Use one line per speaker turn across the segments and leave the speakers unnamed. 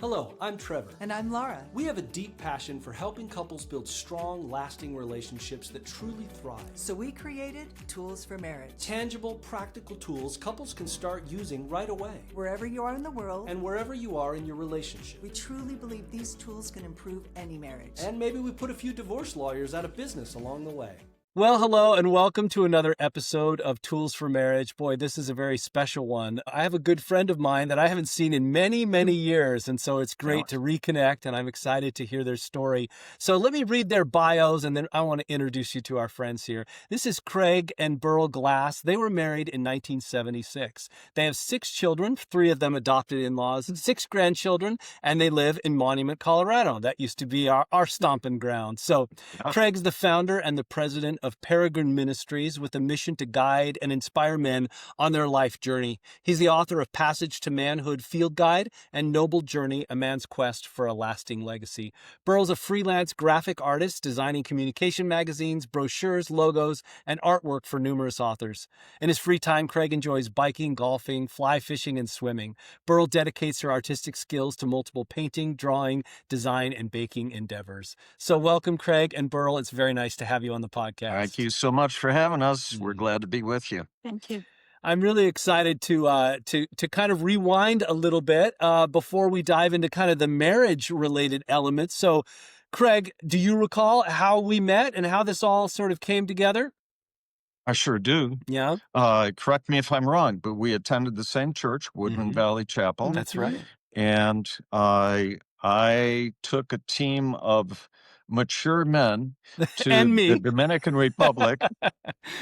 Hello, I'm Trevor.
And I'm Laura.
We have a deep passion for helping couples build strong, lasting relationships that truly thrive.
So we created Tools for Marriage.
Tangible, practical tools couples can start using right away.
Wherever you are in the world.
And wherever you are in your relationship.
We truly believe these tools can improve any marriage.
And maybe we put a few divorce lawyers out of business along the way.
Well, hello, and welcome to another episode of Tools for Marriage. Boy, this is a very special one. I have a good friend of mine that I haven't seen in many, many years, and so it's great to reconnect, and I'm excited to hear their story. So let me read their bios, and then I want to introduce you to our friends here. This is Craig and Beryl Glass. They were married in 1976. They have 6 children, 3 of them adopted in-laws, 6 grandchildren, and they live in Monument, Colorado. That used to be our stomping ground. So Craig's the founder and the president of Peregrine Ministries with a mission to guide and inspire men on their life journey. He's the author of Passage to Manhood Field Guide and Noble Journey, A Man's Quest for a Lasting Legacy. Beryl's a freelance graphic artist, designing communication magazines, brochures, logos, and artwork for numerous authors. In his free time, Craig enjoys biking, golfing, fly fishing, and swimming. Beryl dedicates her artistic skills to multiple painting, drawing, design, and baking endeavors. So welcome, Craig and Beryl. It's very nice to have you on the podcast.
Thank you so much for having us. We're glad to be with you.
Thank you.
I'm really excited to kind of rewind a little bit before we dive into kind of the marriage-related elements. So, Craig, do you recall how we met and how this all sort of came together?
I sure do.
Yeah.
Correct me if I'm wrong, but we attended the same church, Woodland Valley Chapel.
That's right.
And I took a team of mature men to the Dominican Republic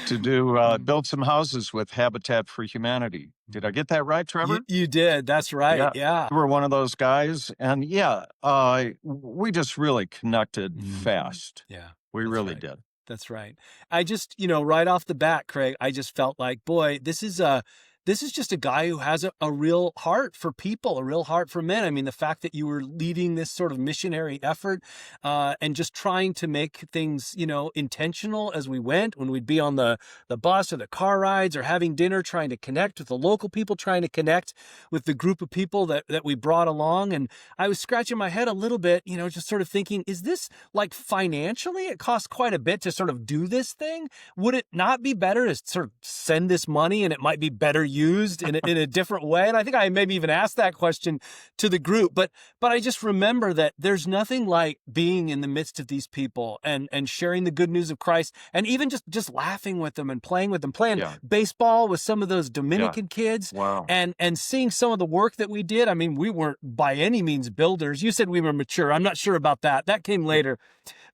to do build some houses with Habitat for Humanity. Did I get that right, Trevor?
You did. That's right. Yeah.
You were one of those guys. And we just really connected fast.
Yeah.
We really did.
That's right. I just, right off the bat, Craig, I just felt like, boy, this is just a guy who has a real heart for people, a real heart for men. I mean, the fact that you were leading this sort of missionary effort and just trying to make things, intentional as we went, when we'd be on the bus or the car rides or having dinner, trying to connect with the local people, trying to connect with the group of people that we brought along. And I was scratching my head a little bit, just sort of thinking, is this like financially? It costs quite a bit to sort of do this thing. Would it not be better to sort of send this money and it might be better used in a different way? And I think I maybe even asked that question to the group, but I just remember that there's nothing like being in the midst of these people and sharing the good news of Christ, and even just laughing with them and playing with them, playing baseball with some of those Dominican kids.
Wow.
And seeing some of the work that we did. I mean, we weren't by any means builders. You said we were mature. I'm not sure about that. That came later.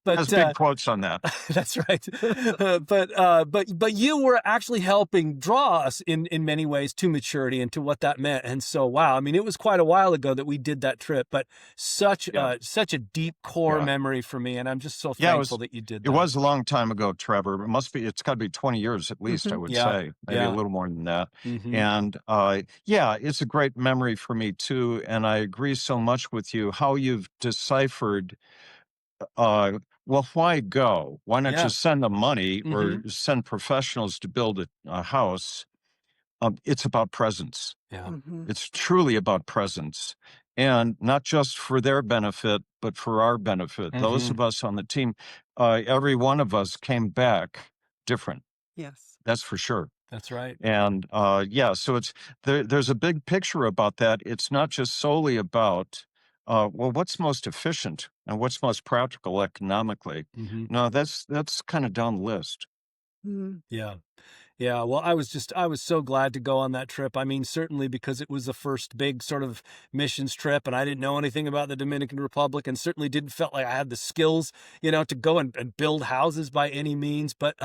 But
that's big quotes on that.
That's right. But you were actually helping draw us in many ways to maturity and to what that meant. And so, wow, I mean, it was quite a while ago that we did that trip, but such a deep core memory for me. And I'm just so thankful that you did that.
It was a long time ago, Trevor. It's got to be 20 years at least, I would say, maybe a little more than that. And it's a great memory for me too. And I agree so much with you, how you've deciphered why go? Why not just send the money or send professionals to build a house? It's about presence.
Yeah.
It's truly about presence. And not just for their benefit, but for our benefit. Those of us on the team, every one of us came back different.
Yes.
That's for sure.
That's right.
And so there's a big picture about that. It's not just solely about what's most efficient and what's most practical economically? No, that's kind of down the list.
Yeah. Yeah. Well, I was so glad to go on that trip. I mean, certainly because it was the first big sort of missions trip, and I didn't know anything about the Dominican Republic, and certainly didn't felt like I had the skills, to go and build houses by any means. But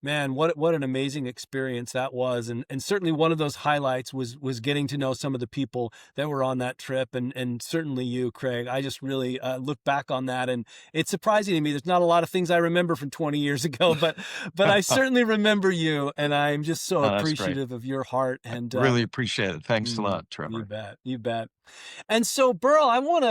man, what an amazing experience that was. And certainly one of those highlights was getting to know some of the people that were on that trip, and certainly you, Craig. I just really look back on that, and it's surprising to me. There's not a lot of things I remember from 20 years ago, but I certainly remember you, and I'm just so appreciative of your heart. And
really appreciate it. Thanks a lot, Trevor.
You bet. And so, Beryl, I want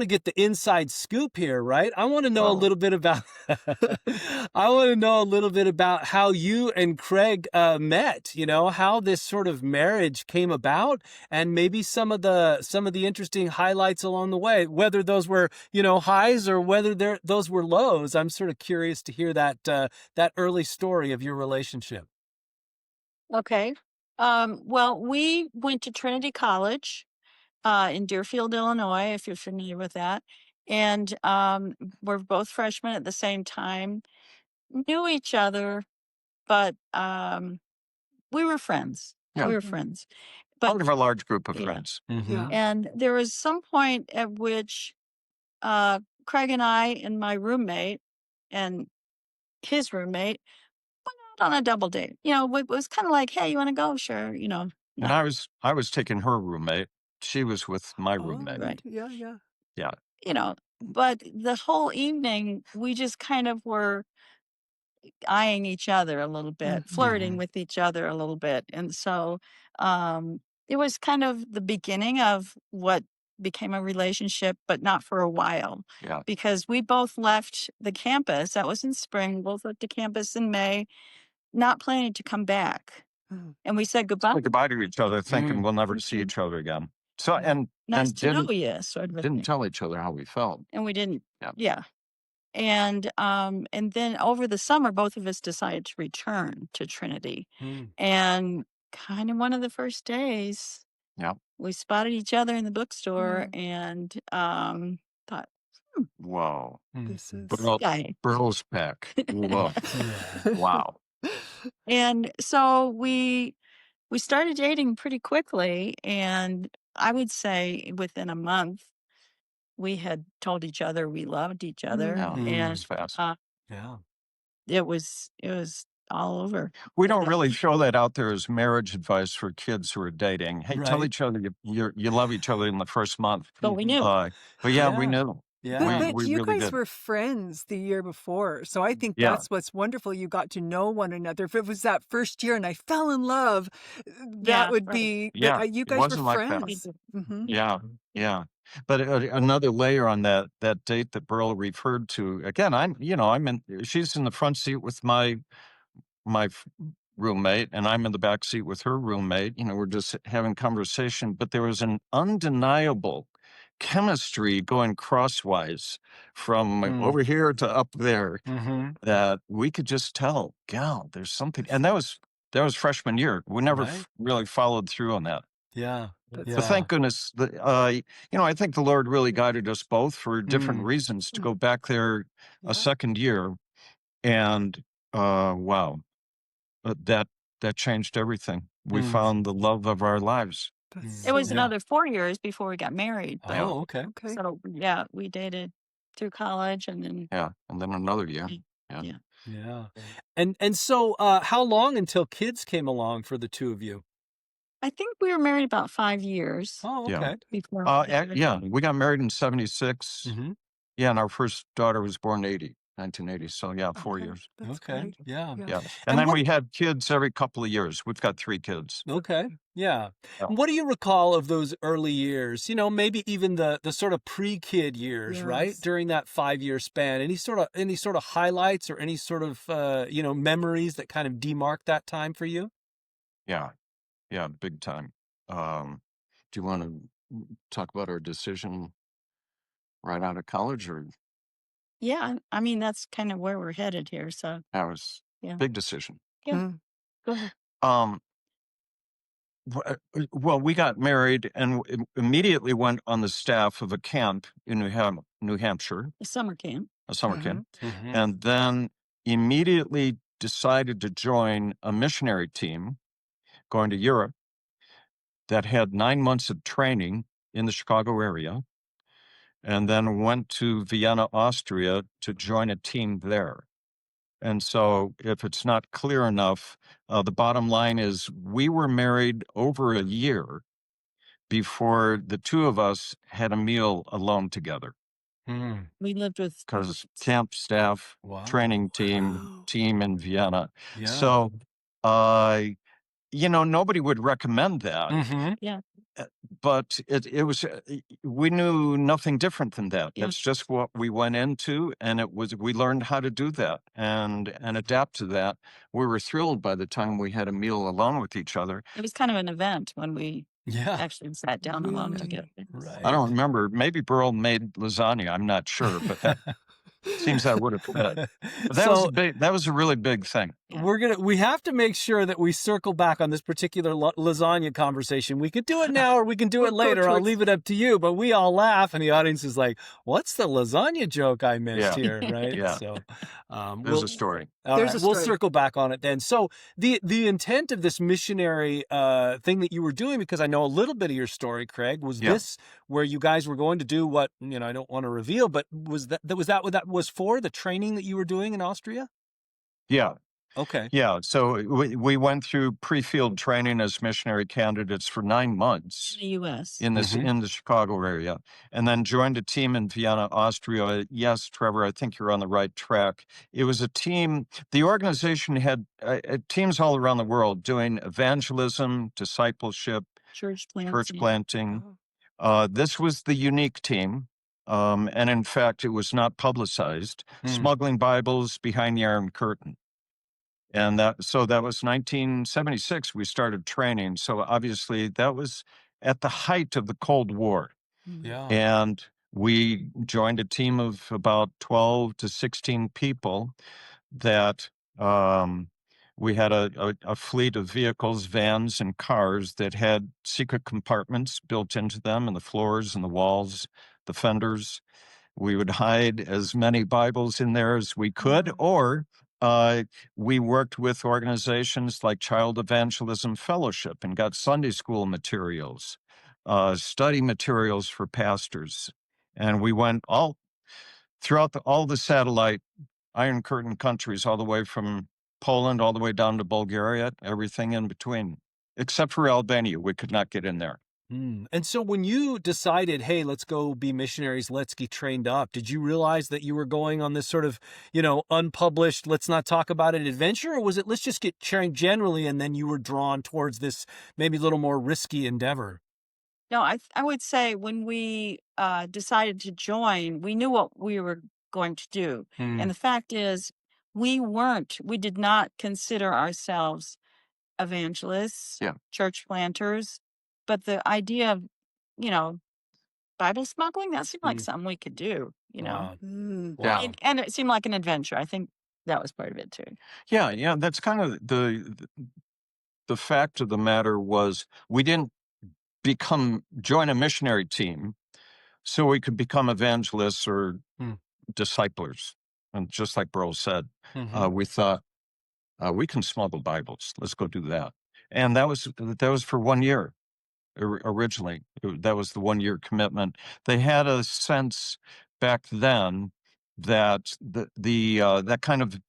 to get the inside scoop here, right? I want to know a little bit about, I want to know a little bit about how you and Craig met, how this sort of marriage came about, and maybe some of the interesting highlights along the way, whether those were, highs or whether those were lows. I'm sort of curious to hear that early story of your relationship.
Okay. Well, we went to Trinity College in Deerfield, Illinois, if you're familiar with that. And we're both freshmen at the same time, knew each other, but we were friends.
Yeah.
We were friends.
Part
But
of a large group of
yeah.
friends.
Yeah.
And there was some point at which Craig and I and my roommate and his roommate went out on a double date. It was kind of like, hey, you want to go? Sure.
And
not-
I was taking her roommate. She was with my roommate.
Right.
Yeah, yeah.
Yeah.
But the whole evening, we just kind of were eyeing each other a little bit, flirting with each other a little bit. And so it was kind of the beginning of what became a relationship, but not for a while.
Yeah.
Because we both left the campus. That was in spring. Both left the campus in May, not planning to come back. And we said goodbye.
Said goodbye to each other, thinking we'll never see each other again. So
Nice
and
to know you, sort of a
didn't
thing.
tell each other how we felt.
And we didn't.
Yeah.
Yeah. And then over the summer, both of us decided to return to Trinity. And kind of one of the first days,
Yeah.
we spotted each other in the bookstore and thought,
Whoa.
This is
guy.
Beryls pack. Whoa. Wow.
And so we started dating pretty quickly, and I would say within a month, we had told each other we loved each other,
Yeah. It
and
was fast.
Yeah.
it was all over.
We don't really show that out there as marriage advice for kids who are dating. Hey, tell
Right.
each other you love each other in the first month.
But we knew.
But yeah, we
Yeah.
knew.
Yeah.
But
We
you
really
guys
did.
were friends the year before. So I think
Yeah.
that's what's wonderful. You got to know one another. If it was that first year and I fell in love, that
Yeah,
would
right.
be,
Yeah,
but you
it
guys were
wasn't like that.
friends. Mm-hmm.
Yeah, yeah. But another layer on that date that Beryl referred to. Again, she's in the front seat with my roommate, and I'm in the back seat with her roommate. We're just having conversation, but there was an undeniable chemistry going crosswise from over here to up there that we could just tell, gal, there's something. And that was freshman year. We never
Right.
really followed through on that.
Yeah.
But thank goodness, I think the Lord really guided us both for different reasons to go back there a second year. And wow, that changed everything. We found the love of our lives.
It was another 4 years before we got married. But,
Oh, okay.
Okay.
so yeah, we dated through college, and then
And then another year.
Yeah.
Yeah. And so how long until kids came along for the two of you?
I think we were married about 5 years
Oh,
Yeah.
okay.
before.
We got married in 76.
Mhm.
Yeah, and our first daughter was born 1980. So yeah, 4
Okay.
years.
That's
Okay.
great.
Yeah.
Yeah.
And
And then
what-
we had kids every couple of years. We've got 3 kids.
Okay. Yeah.
Yeah.
What do you recall of those early years? Maybe even the sort of pre-kid years, right?
Yes.
During that 5-year span. Any sort of highlights or any sort of memories that kind of demark that time for you?
Yeah. Yeah, big time. Do you want to talk about our decision right out of college, or
Yeah, I mean, that's kind of where we're headed here. So
that was
Yeah.
big decision?
Yeah. Go ahead.
Well, we got married and immediately went on the staff of a camp in New Hampshire,
The summer camp.
a summer camp,
Mhm.
and then immediately decided to join a missionary team going to Europe that had 9 months of training in the Chicago area, and then went to Vienna, Austria to join a team there. And so if it's not clear enough, the bottom line is we were married over a year before the two of us had a meal alone together,
We lived with
because camp staff,
Wow.
training team,
Wow.
team in Vienna.
Yeah.
So, nobody would recommend that.
Mhm.
Yeah.
but it was we knew nothing different than that.
Yeah.
That's just what we went into, and we learned how to do that and adapt to that. We were thrilled by the time we had a meal alone with each other.
It was kind of an event when we
Yeah.
actually sat down alone together.
I don't remember. Maybe Beryl made lasagna. I'm not sure, but that seems that would have fit. But that was a really big thing.
Yeah.
We have to make sure that we circle back on this particular lasagna conversation. We could do it now or we can do it later. I'll leave it up to you, but we all laugh and the audience is like, what's the lasagna joke I missed here? Right.
Yeah.
So,
there's a story.
We'll circle back on it then. So the intent of this missionary thing that you were doing, because I know a little bit of your story, Craig, was this where you guys were going to do what, I don't want to reveal, but was that what that was for, the training that you were doing in Austria?
Yeah.
Okay.
Yeah. So we went through pre-field training as missionary candidates for 9 months.
In the U.S.
In the Chicago area, and then joined a team in Vienna, Austria. Yes, Trevor, I think you're on the right track. It was a team. The organization had teams all around the world doing evangelism, discipleship,
church
planting. This was the unique team. And in fact, it was not publicized. Smuggling Bibles behind the Iron Curtain. And that was 1976, we started training. So obviously that was at the height of the Cold War.
Yeah.
And we joined a team of about 12 to 16 people that we had a fleet of vehicles, vans, and cars that had secret compartments built into them in the floors and the walls, the fenders. We would hide as many Bibles in there as we could, or we worked with organizations like Child Evangelism Fellowship and got Sunday school materials, study materials for pastors. And we went all throughout all the satellite Iron Curtain countries, all the way from Poland all the way down to Bulgaria, everything in between, except for Albania. We could not get in there.
And so when you decided, hey, let's go be missionaries, let's get trained up, did you realize that you were going on this sort of, unpublished, let's not talk about it adventure? Or was it, let's just get trained generally, and then you were drawn towards this maybe a little more risky endeavor?
No, I would say when we decided to join, we knew what we were going to do. And the fact is, we did not consider ourselves evangelists, church planters. But the idea of, Bible smuggling, that seemed like something we could do,
Wow.
Yeah.
And it seemed like an adventure. I think that was part of it too.
Yeah. That's kind of the fact of the matter was we didn't join a missionary team so we could become evangelists or disciplers. And just like Beryl said, we thought we can smuggle Bibles. Let's go do that. And that was for 1 year. Originally, that was the 1 year commitment. They had a sense back then that that kind of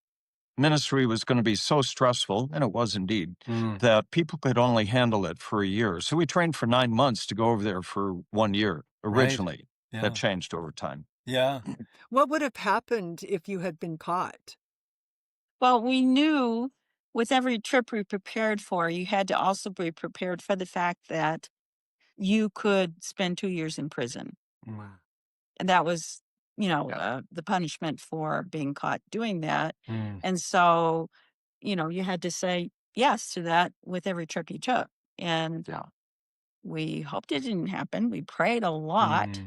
ministry was going to be so stressful, and it was indeed, that people could only handle it for a year. So we trained for 9 months to go over there for 1 year originally. Right. Yeah. That changed over time.
Yeah.
What would have happened if you had been caught?
Well, we knew with every trip we prepared for, you had to also be prepared for the fact that you could spend 2 years in prison.
Wow.
And that was, the punishment for being caught doing that. And so, you had to say yes to that with every trip you took. And we hoped it didn't happen. We prayed a lot.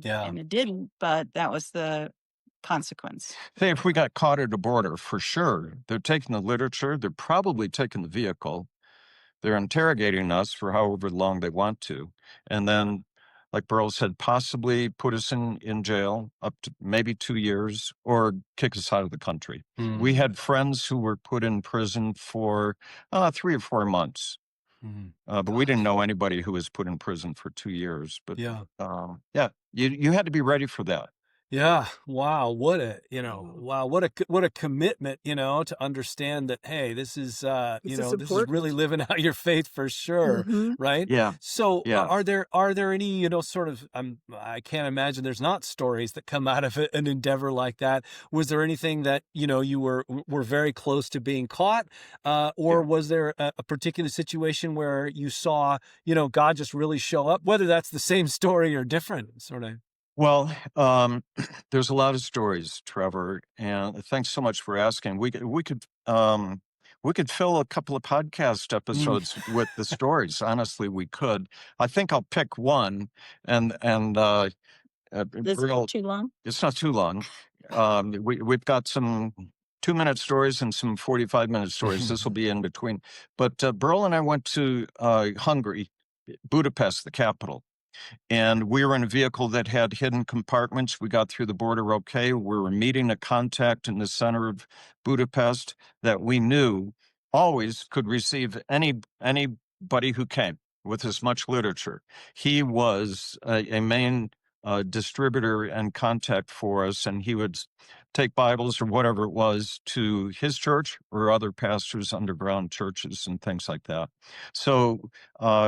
And it didn't, but that was the consequence.
Hey, if we got caught at a border, for sure, they're taking the literature, they're probably taking the vehicle. They're interrogating us for however long they want to. And then, like Beryl said, possibly put us in jail up to maybe 2 years or kick us out of the country. We had friends who were put in prison for 3 or 4 months. But we didn't know anybody who was put in prison for 2 years. But you had to be ready for that.
Yeah. Wow. What a commitment, to understand that, hey, this is,
This is
this is really
important.
living out your faith for sure.
Mm-hmm.
Right.
Yeah.
So
Yeah.
are there any, sort of, I can't imagine there's not stories that come out of an endeavor like that. Was there anything that, you were very close to being caught? Or
Yeah.
was there a particular situation where you saw, God just really show up, whether that's the same story or different sort of?
Well, there's a lot of stories, Trevor, and thanks so much for asking. We could fill a couple of podcast
Mm.
episodes with the stories. Honestly, we could. I think I'll pick one, and
Is it
Beryl,
too long?
it's not too long. We've got some 2-minute stories and some 45-minute stories. This will be in between. But Beryl and I went to Hungary, Budapest, the capital. And we were in a vehicle that had hidden compartments. We got through the border okay. We were meeting a contact in the center of Budapest that we knew always could receive anybody who came with as much literature. He was a main distributor and contact for us, and he would take Bibles or whatever it was to his church or other pastors' underground churches and things like that. So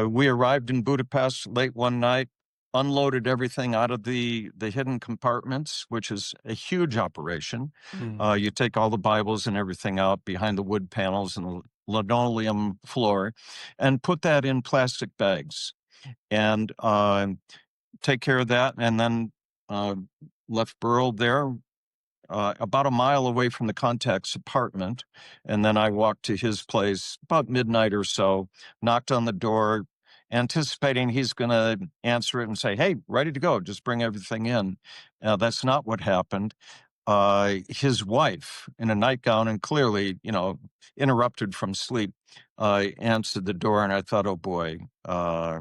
we arrived in Budapest late one night, unloaded everything out of the hidden compartments, which is a huge operation.
Mm.
You take all the Bibles and everything out behind the wood panels and the linoleum floor and put that in plastic bags and take care of that. And then left Burl there about a mile away from the contact's apartment. And then I walked to his place about midnight or so, knocked on the door, anticipating he's going to answer it and say, "Hey, ready to go. Just bring everything in." That's not what happened. His wife, in a nightgown and clearly, interrupted from sleep, answered the door. And I thought, oh boy, I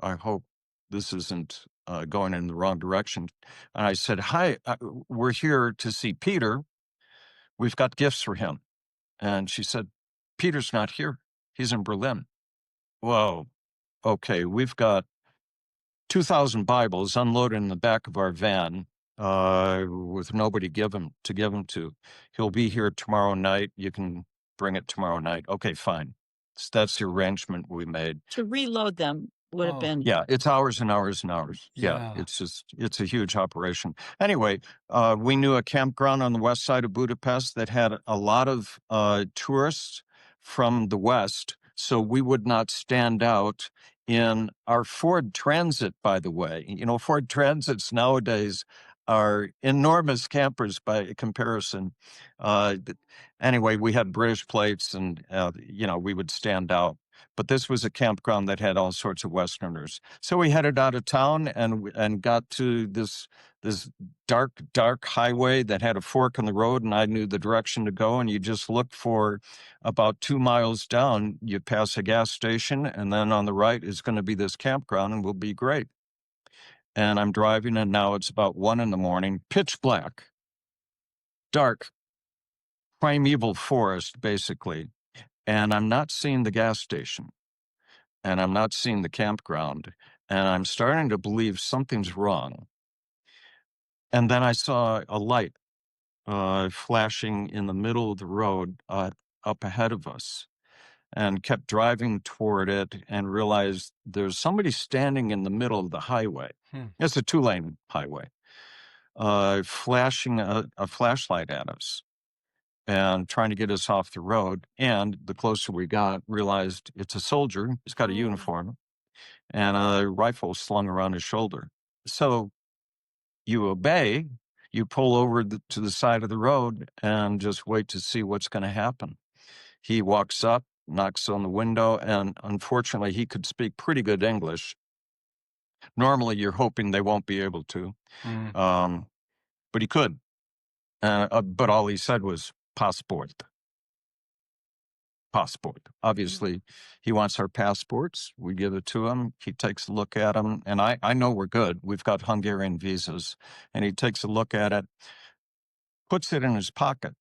hope this isn't going in the wrong direction. And I said, "Hi, we're here to see Peter. We've got gifts for him." And she said, "Peter's not here. He's in Berlin." Whoa. Okay, we've got 2,000 Bibles unloaded in the back of our van with nobody to give them to. He'll be here tomorrow night. You can bring it tomorrow night. Okay, fine. So that's the arrangement we made.
To reload them would have
Oh,
been.
Yeah, it's hours and hours and hours. Yeah,
yeah.
it's a huge operation. Anyway, we knew a campground on the west side of Budapest that had a lot of tourists from the west, so we would not stand out in our Ford Transit, by the way. Ford Transits nowadays are enormous campers by comparison. Anyway, we had British plates and, we would stand out. But this was a campground that had all sorts of Westerners. So we headed out of town and got to this dark highway that had a fork in the road, and I knew the direction to go. And you just look for about 2 miles down, you pass a gas station, and then on the right is going to be this campground, and we'll be great. And I'm driving, and now it's about 1 a.m, pitch black, dark, primeval forest, basically. And I'm not seeing the gas station. And I'm not seeing the campground, and I'm starting to believe something's wrong. And then I saw a light flashing in the middle of the road up ahead of us, and kept driving toward it and realized there's somebody standing in the middle of the highway. It's a 2-lane highway, flashing a flashlight at us and trying to get us off the road. And the closer we got, realized it's a soldier. He's got a uniform and a rifle slung around his shoulder. So you obey, you pull over to the side of the road and just wait to see what's going to happen. He walks up, knocks on the window, and unfortunately, he could speak pretty good English. Normally, you're hoping they won't be able to, but he could. But all he said was passport. Passport. Obviously, he wants our passports. We give it to him. He takes a look at them, and I know we're good. We've got Hungarian visas, and he takes a look at it, puts it in his pocket,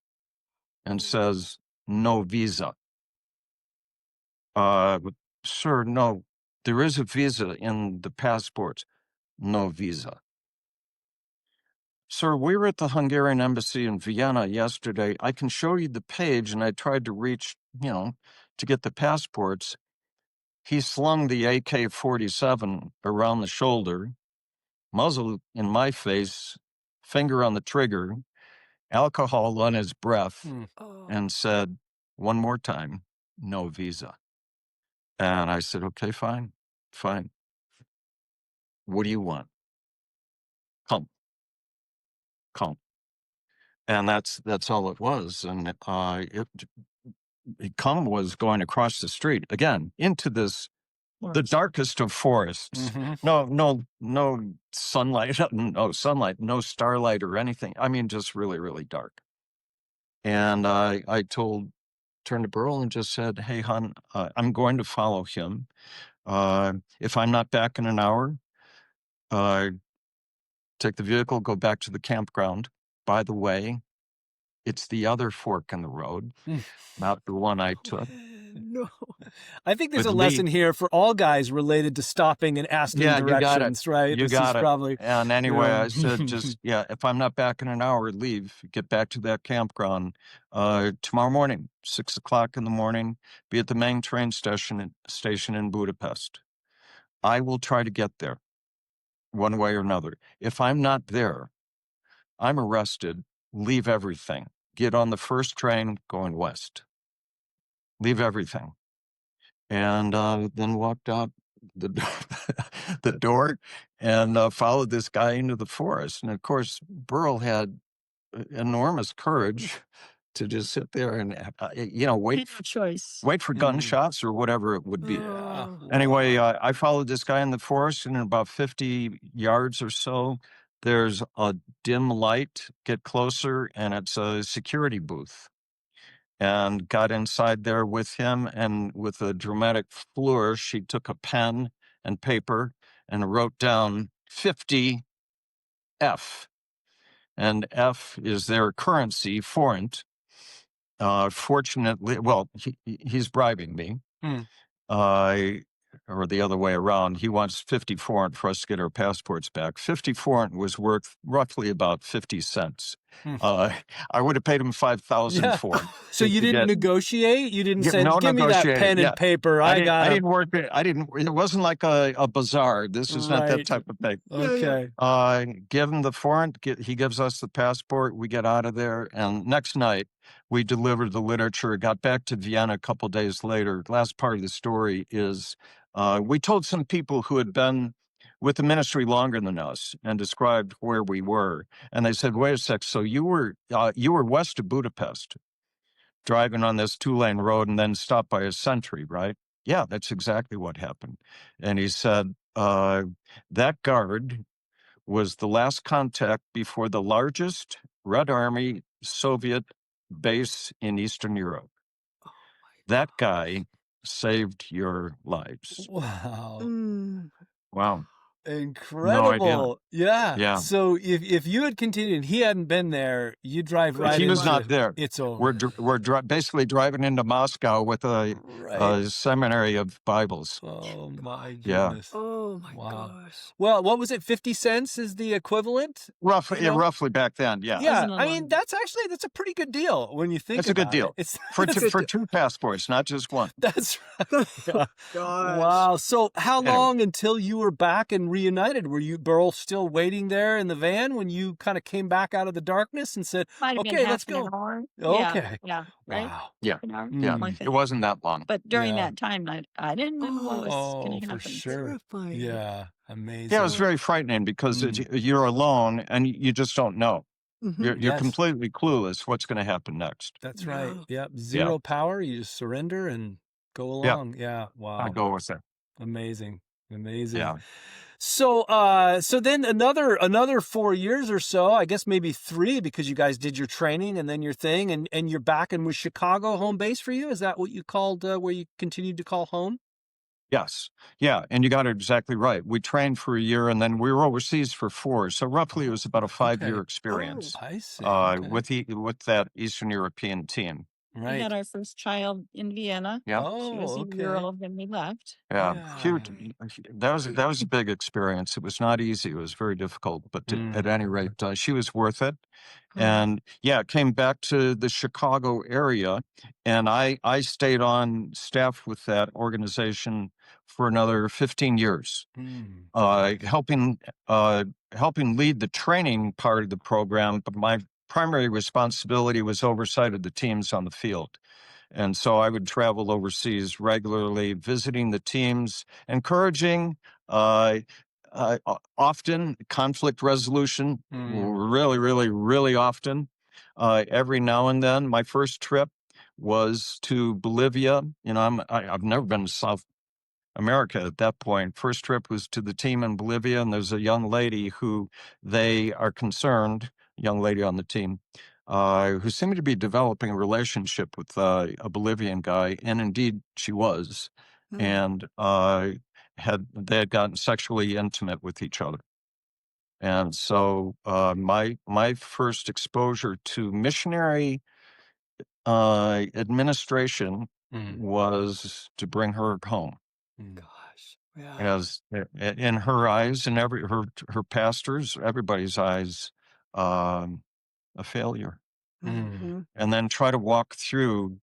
and says, "No visa." Sir, no, there is a visa in the passport. No visa. "Sir, we were at the Hungarian embassy in Vienna yesterday. I can show you the page." And I tried to reach, to get the passports. He slung the AK-47 around the shoulder, muzzle in my face, finger on the trigger, alcohol on his breath, and said, "One more time, no visa." And I said, "Okay, fine. What do you want? Come. And that's all it was. And come was going across the street again into the darkest of forests. No sunlight, no starlight or anything. I mean, just really, really dark. And I turned to Beryl and just said, "Hey, hon, I'm going to follow him. If I'm not back in an hour, take the vehicle, go back to the campground. By the way, it's the other fork in the road, not the one I took."
No.
I think there's
With
a lesson here for all guys related to stopping and asking directions, right?
You got it.
Probably,
and anyway, I said, just, if I'm not back in an hour, leave, get back to that campground. Tomorrow morning, 6 o'clock in the morning, be at the main train station in Budapest. I will try to get there one way or another. If I'm not there, I'm arrested, leave everything. Get on the first train going west. Leave everything. And then walked out the door and followed this guy into the forest. And of course, Beryl had enormous courage to just sit there and, wait for gunshots or whatever it would be. Anyway, I followed this guy in the forest, and in about 50 yards or so, there's a dim light. Get closer, and it's a security booth. And got inside there with him, and with a dramatic flourish, she took a pen and paper and wrote down 50 F. And F is their currency, forint. Fortunately, well, he's bribing me. Or the other way around. He wants 50 forint for us to get our passports back. 50 forint was worth roughly about 50 cents. I would have paid him 5,000 for it.
So you didn't negotiate? You didn't say, "Give me that pen and paper. I didn't work it. It wasn't like a bazaar. This is not that type of thing. Okay.
Give him the forint. He gives us the passport. We get out of there. And next night, we delivered the literature, got back to Vienna a couple days later. Last part of the story is we told some people who had been with the ministry longer than us and described where we were. And they said, "Wait a sec, so you were west of Budapest, driving on this 2-lane road and then stopped by a sentry, right?" "Yeah, that's exactly what happened." And he said, that guard was the last contact before the largest Red Army Soviet base in Eastern Europe. That guy saved your lives.
Wow.
Wow.
Incredible.
No idea.
Yeah. So if you had continued, he hadn't been there, you drive right
He
into
was not there.
It's over.
We're basically driving into Moscow with a seminary of Bibles.
Oh my goodness.
Yeah.
Oh my gosh.
Well, what was it? 50 cents is the equivalent?
Roughly back then, yeah.
Yeah. I mean, that's a pretty good deal when you think
That's a good deal.
It's
for two passports, not just one.
That's right. Yeah.
Gosh.
Wow. So how long until you were back and reunited? Were you, Beryl, still waiting there in the van when you kind of came back out of the darkness and said, "Okay, let's go"? Okay.
Yeah. Right.
Wow.
Yeah.
An hour,
Yeah.
like that.
It wasn't that long.
But during that time, I didn't know what was going to
for
happen.
sure.
Terrifying.
Yeah. Amazing.
Yeah, it was very frightening because you're alone and you just don't know. You're completely clueless what's going to happen next.
That's right. Yep. Zero power. You just surrender and go along. Yeah. Wow.
I go with it.
Amazing.
Yeah.
So then another 4 years or so, I guess maybe 3, because you guys did your training and then your thing, and you're back, and was Chicago home base for you? Is that what you called where you continued to call home?
Yes. Yeah. And you got it exactly right. We trained for a year and then we were overseas for 4. So roughly it was about a 5-year experience
I see.
with that Eastern European team.
We had our first child in Vienna.
Yeah.
She was
Oh,
a year
okay.
old when we left.
Yeah, huge.
Yeah.
That was a big experience. It was not easy. It was very difficult, but at any rate, she was worth it. And yeah, came back to the Chicago area, and I stayed on staff with that organization for another 15 years, helping lead the training part of the program. But my primary responsibility was oversight of the teams on the field. And so I would travel overseas regularly, visiting the teams, encouraging, often conflict resolution, really, really, really often. Every now and then, my first trip was to Bolivia. I've never been to South America at that point. First trip was to the team in Bolivia, and there's a young lady who they are concerned, young lady on the team, who seemed to be developing a relationship with a Bolivian guy, and indeed she was, and they had gotten sexually intimate with each other. And so my first exposure to missionary administration was to bring her home.
Gosh. Yeah.
As in her eyes and her pastors, everybody's eyes, a failure. And then try to walk through,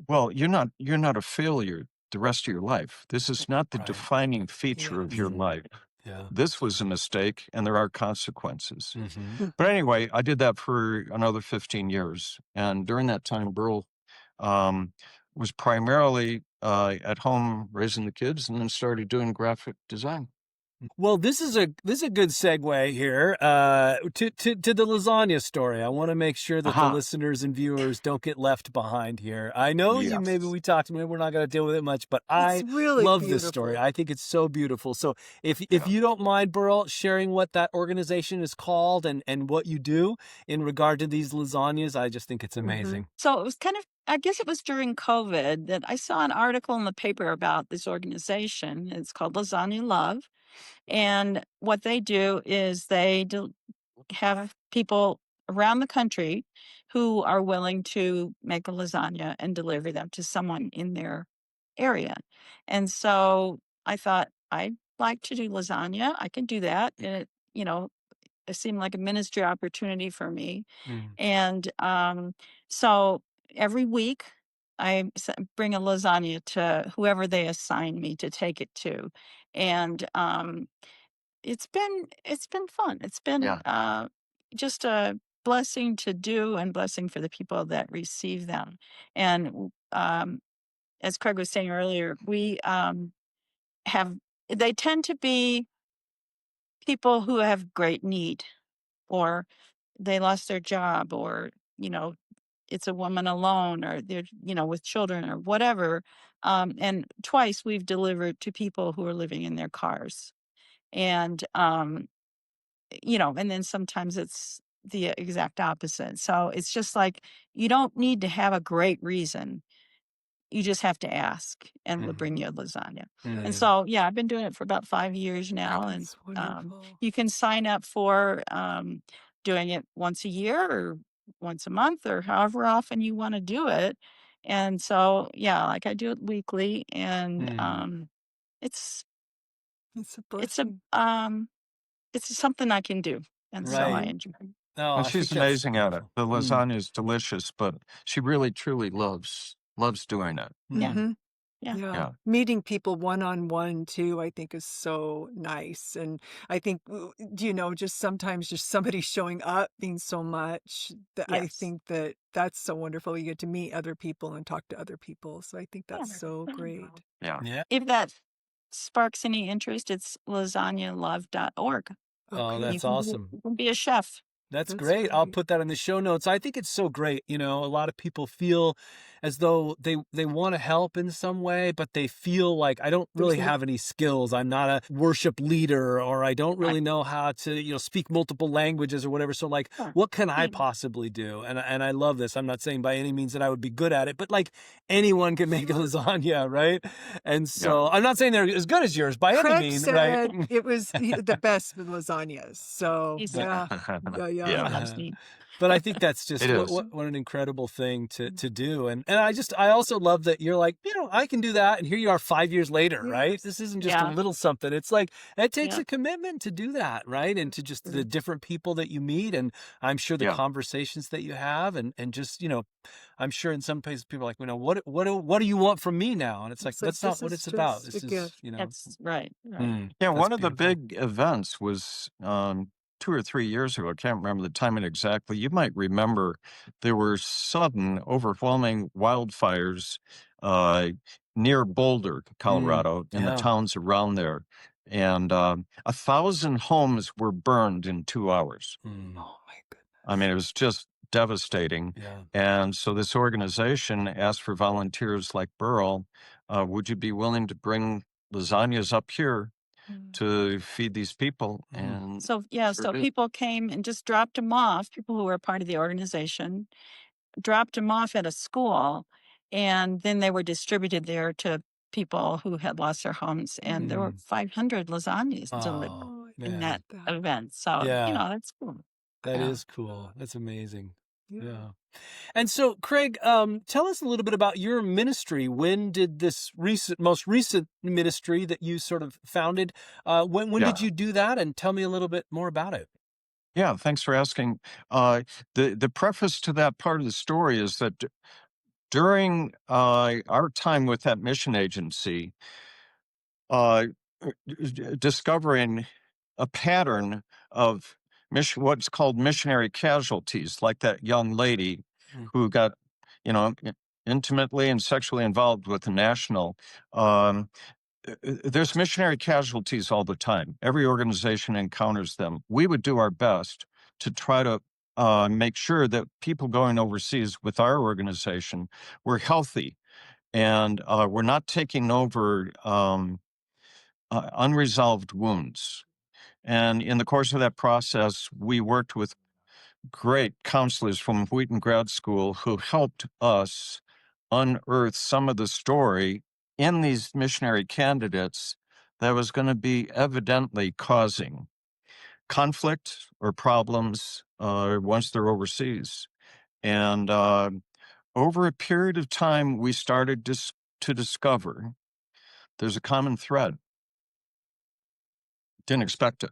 well, you're not a failure the rest of your life. This is not the defining feature of your life.
Yeah.
This was a mistake, and there are consequences. But anyway, I did that for another 15 years. And during that time, Beryl was primarily at home raising the kids, and then started doing graphic design.
Well, this is a good segue here to the lasagna story. I want to make sure that the listeners and viewers don't get left behind here. I know maybe we talked, maybe we're not going to deal with it much, but I
really
love
beautiful.
this story. I think it's so beautiful. So if you don't mind, Beryl, sharing what that organization is called and what you do in regard to these lasagnas, I just think it's amazing.
So it was I guess it was during COVID that I saw an article in the paper about this organization. It's called Lasagna Love. And what they do is they have people around the country who are willing to make a lasagna and deliver them to someone in their area. And so I thought, I'd like to do lasagna. I can do that. And it seemed like a ministry opportunity for me. And so every week I bring a lasagna to whoever they assign me to take it to. And it's been fun. It's been just a blessing to do and blessing for the people that receive them. And as Craig was saying earlier, we they tend to be people who have great need, or they lost their job, or it's a woman alone, or they're with children or whatever. And twice we've delivered to people who are living in their cars. And and then sometimes it's the exact opposite. So it's just like, you don't need to have a great reason. You just have to ask, and we'll bring you a lasagna. And so, yeah, I've been doing it for about 5 years now.
That's wonderful.
You can sign up for doing it once a year or once a month or however often you want to do it. And so, yeah, like I do it weekly, and it's
It's a
it's
blessing.
it's something I can do, and so I enjoy it.
Oh,
And
I
she's
think that's
amazing at it.
beautiful.
The lasagna is delicious, but she really, truly loves doing it.
Yeah.
Yeah. Meeting people one-on-one too, I think is so nice. And I think, just sometimes just somebody showing up means so much. That I think that's so wonderful. You get to meet other people and talk to other people. So I think that's so great.
Yeah.
If that sparks any interest, it's lasagnalove.org.
Oh,
Okay.
that's awesome.
You can be a chef.
That's great. I'll put that in the show notes. I think it's so great. A lot of people feel as though they want to help in some way, but they feel like I don't really have any skills. I'm not a worship leader, or I don't really know how to, speak multiple languages or whatever. So like, what can I possibly do? And I love this. I'm not saying by any means that I would be good at it, but like anyone can make a lasagna, right? And so I'm not saying they're as good as yours by
Craig
any means,
said
right?
it was the best lasagnas. So yeah.
But I think that's just
It is.
what an incredible thing to do. And I also love that you're like, I can do that. And here you are 5 years later, right? This isn't just a little something. It's like, it takes a commitment to do that, right? And to just the different people that you meet. And I'm sure the conversations that you have and just, I'm sure in some places people are like, what do you want from me now? And it's like, that's not what it's about. This is,
That's right.
Yeah, one of the big events was 2 or 3 years ago. I can't remember the timing exactly. You might remember there were sudden, overwhelming wildfires near Boulder, Colorado, and the towns around there. And 1,000 homes were burned in 2 hours.
Oh my goodness.
I mean, it was just devastating. And so this organization asked for volunteers like Beryl. Would you be willing to bring lasagnas up here to feed these people? And
So
sure did.
people came and just dropped them off. People who were part of the organization dropped them off at a school, and then they were distributed there to people who had lost their homes. And there were 500 lasagnas delivered in that event. So that's cool.
That is cool. That's amazing. Yeah. And so, Craig, tell us a little bit about your ministry. When did this most recent ministry that you sort of founded, when did you do that? And tell me a little bit more about it.
Yeah, thanks for asking. The preface to that part of the story is that during our time with that mission agency, discovering a pattern of what's called missionary casualties, like that young lady who got, intimately and sexually involved with the national. There's missionary casualties all the time. Every organization encounters them. We would do our best to try to make sure that people going overseas with our organization were healthy and we're not taking over unresolved wounds. And in the course of that process, we worked with great counselors from Wheaton Grad School who helped us unearth some of the story in these missionary candidates that was going to be evidently causing conflict or problems once they're overseas. And over a period of time, we started to discover there's a common thread. Didn't expect it.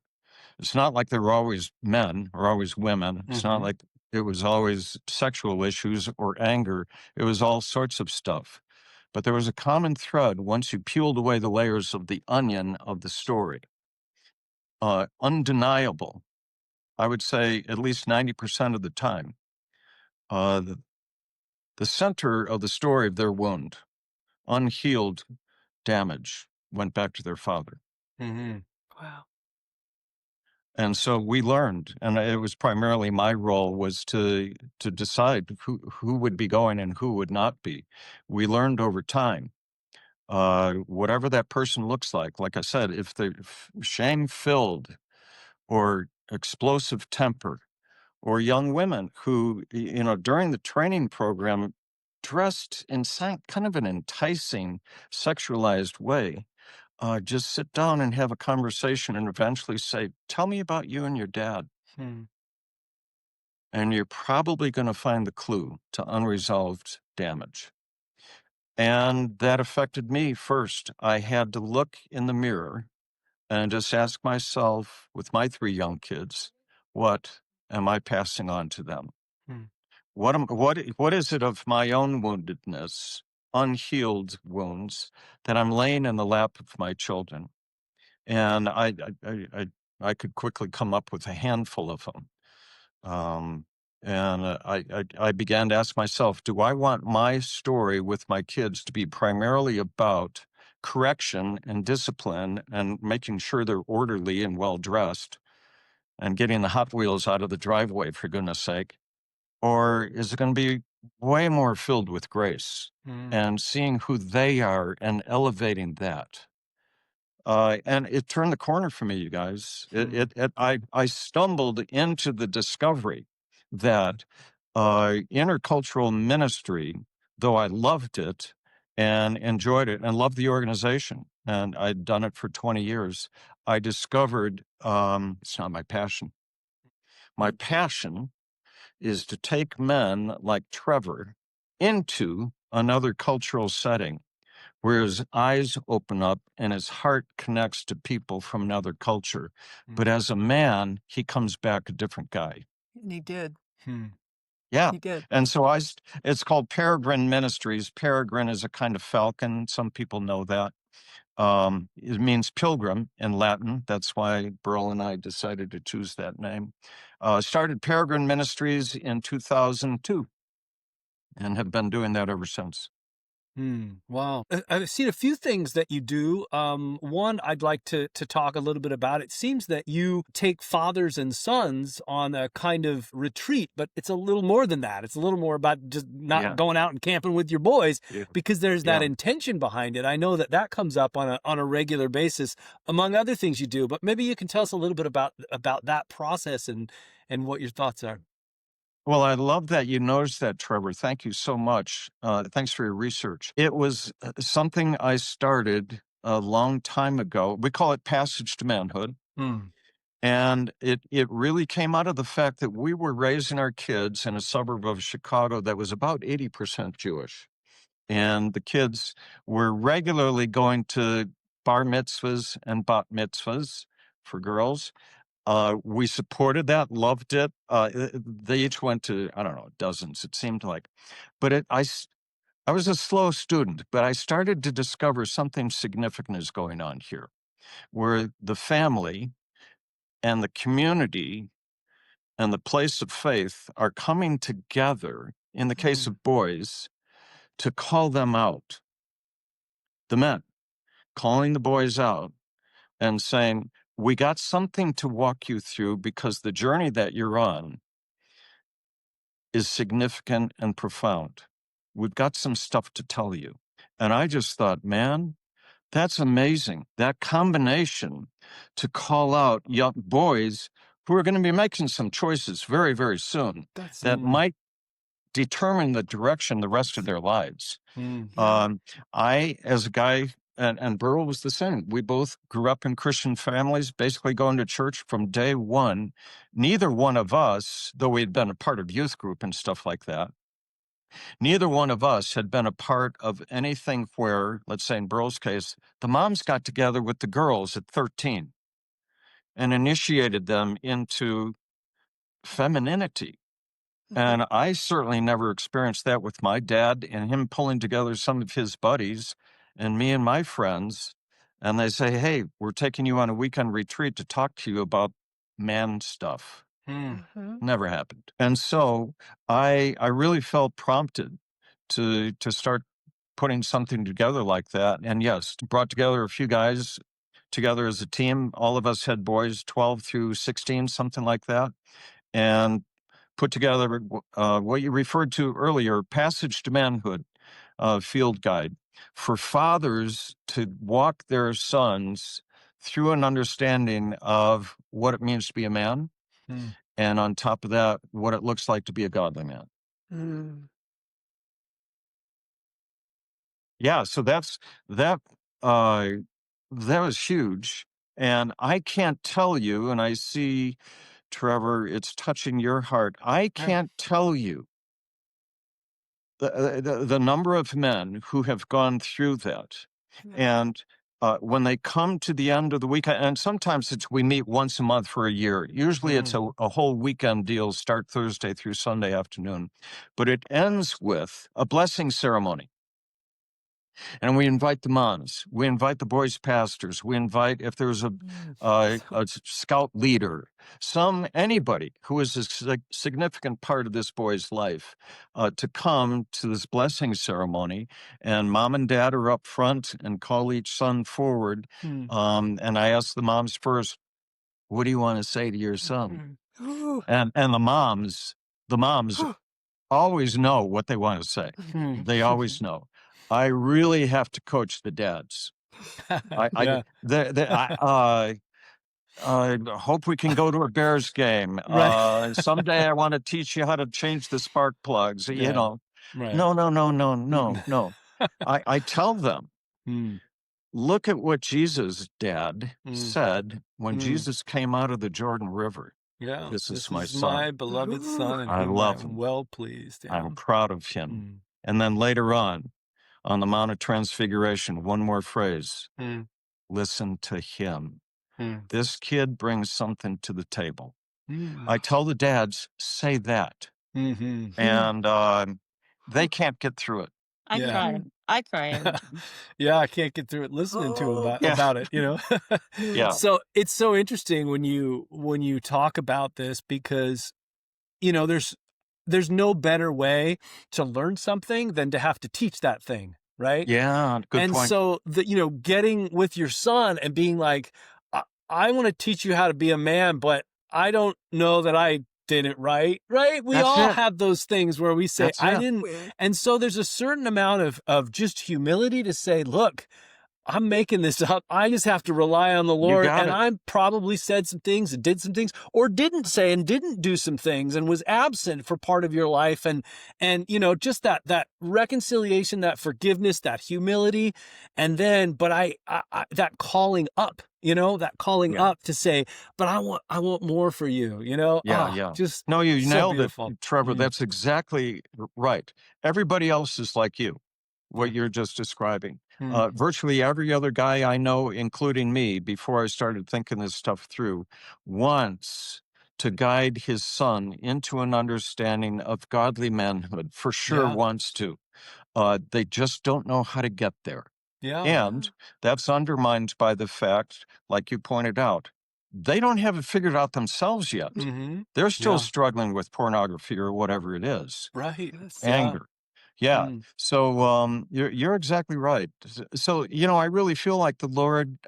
It's not like there were always men or always women. It's not like it was always sexual issues or anger. It was all sorts of stuff. But there was a common thread once you peeled away the layers of the onion of the story. Undeniable. I would say at least 90% of the time. The center of the story of their wound, unhealed damage, went back to their father.
Wow.
And so we learned, and it was primarily my role was to decide who would be going and who would not be. We learned over time, whatever that person looks like I said, if they're shame-filled or explosive temper, or young women who, during the training program dressed in kind of an enticing, sexualized way, just sit down and have a conversation and eventually say, tell me about you and your dad. And you're probably going to find the clue to unresolved damage. And that affected me first. I had to look in the mirror and just ask myself, with my 3 young kids, what am I passing on to them? What is it of my own woundedness, unhealed wounds, that I'm laying in the lap of my children? And I could quickly come up with a handful of them. And I began to ask myself, do I want my story with my kids to be primarily about correction and discipline and making sure they're orderly and well-dressed and getting the Hot Wheels out of the driveway, for goodness sake? Or is it going to be way more filled with grace and seeing who they are and elevating that. And it turned the corner for me, you guys. I stumbled into the discovery that intercultural ministry, though I loved it and enjoyed it and loved the organization, and I'd done it for 20 years, I discovered it's not my passion. My passion is to take men like Trevor into another cultural setting where his eyes open up and his heart connects to people from another culture. But as a man, he comes back a different guy.
And he did.
Yeah.
He did.
And so it's called Peregrine Ministries. Peregrine is a kind of falcon. Some people know that. It means pilgrim in Latin. That's why Beryl and I decided to choose that name. Started Peregrine Ministries in 2002 and have been doing that ever since.
Wow. I've seen a few things that you do. One, I'd like to talk a little bit about. It seems that you take fathers and sons on a kind of retreat, but it's a little more than that. It's a little more about just not going out and camping with your boys because there's that intention behind it. I know that comes up on a regular basis, among other things you do, but maybe you can tell us a little bit about that process and what your thoughts are.
Well, I love that you noticed that, Trevor. Thank you so much. Thanks for your research. It was something I started a long time ago. We call it Passage to Manhood. And it really came out of the fact that we were raising our kids in a suburb of Chicago that was about 80% Jewish. And the kids were regularly going to bar mitzvahs and bat mitzvahs for girls. We supported that, loved it. They each went to, I don't know, dozens, it seemed like. But I was a slow student, but I started to discover something significant is going on here, where the family and the community and the place of faith are coming together, in the case of boys, to call them out. The men, calling the boys out and saying, we got something to walk you through because the journey that you're on is significant and profound. We've got some stuff to tell you. And I just thought, man, that's amazing. That combination to call out young boys who are going to be making some choices very, very soon that might determine the direction the rest of their lives. I, as a guy, and Beryl was the same. We both grew up in Christian families, basically going to church from day one. Neither one of us, though we had been a part of youth group and stuff like that, neither one of us had been a part of anything where, let's say in Beryl's case, the moms got together with the girls at 13 and initiated them into femininity. And I certainly never experienced that with my dad and him pulling together some of his buddies and me and my friends. And they say, hey, we're taking you on a weekend retreat to talk to you about man stuff. Never happened. And so I really felt prompted to start putting something together like that. And yes, brought together a few guys together as a team. All of us had boys 12 through 16, something like that. And put together what you referred to earlier, Passage to Manhood field guide for fathers to walk their sons through an understanding of what it means to be a man. And on top of that, what it looks like to be a godly man. Yeah, so that was huge. And I can't tell you, and I see, Trevor, it's touching your heart. I can't tell you the number of men who have gone through that. And when they come to the end of the week, and sometimes we meet once a month for a year. Usually it's a whole weekend deal, start Thursday through Sunday afternoon. But it ends with a blessing ceremony. And we invite the moms, we invite the boys' pastors, we invite, if there's a scout leader, anybody who is a significant part of this boy's life, to come to this blessing ceremony. And mom and dad are up front and call each son forward. And I ask the moms first, what do you want to say to your son? And the moms always know what they want to say. They always know. I really have to coach the dads. I hope we can go to a Bears game.
Right.
Someday I want to teach you how to change the spark plugs. You
Yeah.
know,
Right.
no. I tell them,
Mm.
look at what Jesus' dad
Mm.
said when
Mm.
Jesus came out of the Jordan River.
Yeah.
This is my
my
son.
beloved son, in
I
whom
love
I'm
him.
well pleased. Yeah.
I'm proud of him.
Mm.
And then later on the Mount of Transfiguration, one more phrase.
Mm.
Listen to him.
Mm.
This kid brings something to the table.
Mm.
I tell the dads, say that.
Mm-hmm.
And they can't get through it.
I
Yeah.
cry. I cry every time.
Yeah, I can't get through it listening to him
Yeah.
about it, you know.
Yeah.
So it's so interesting when you talk about this, because you know there's no better way to learn something than to have to teach that thing, right?
Yeah, good
And
point.
so getting with your son and being like, I want to teach you how to be a man, but I don't know that I did it right. We
That's
all
it.
have those things where we say,
That's
I
it.
didn't. And so there's a certain amount of just humility to say, look, I'm making this up. I just have to rely on the Lord.
got
And
it.
I probably said some things and did some things, or didn't say and didn't do some things and was absent for part of your life. And just that reconciliation, that forgiveness, that humility. And then, but I that calling up, that calling
Yeah.
up to say, but I want more for you,
Yeah.
Just
No, you
so
nailed
beautiful.
it, Trevor. That's exactly right. Everybody else is like you, what you're just describing. Virtually every other guy I know, including me, before I started thinking this stuff through, wants to guide his son into an understanding of godly manhood. For sure,
Yeah.
wants to. They just don't know how to get there.
Yeah.
And that's undermined by the fact, like you pointed out, they don't have it figured out themselves yet.
Mm-hmm.
They're still
Yeah.
struggling with pornography or whatever it is.
Right.
Anger. Yeah.
Mm.
So you're exactly right. So, I really feel like the Lord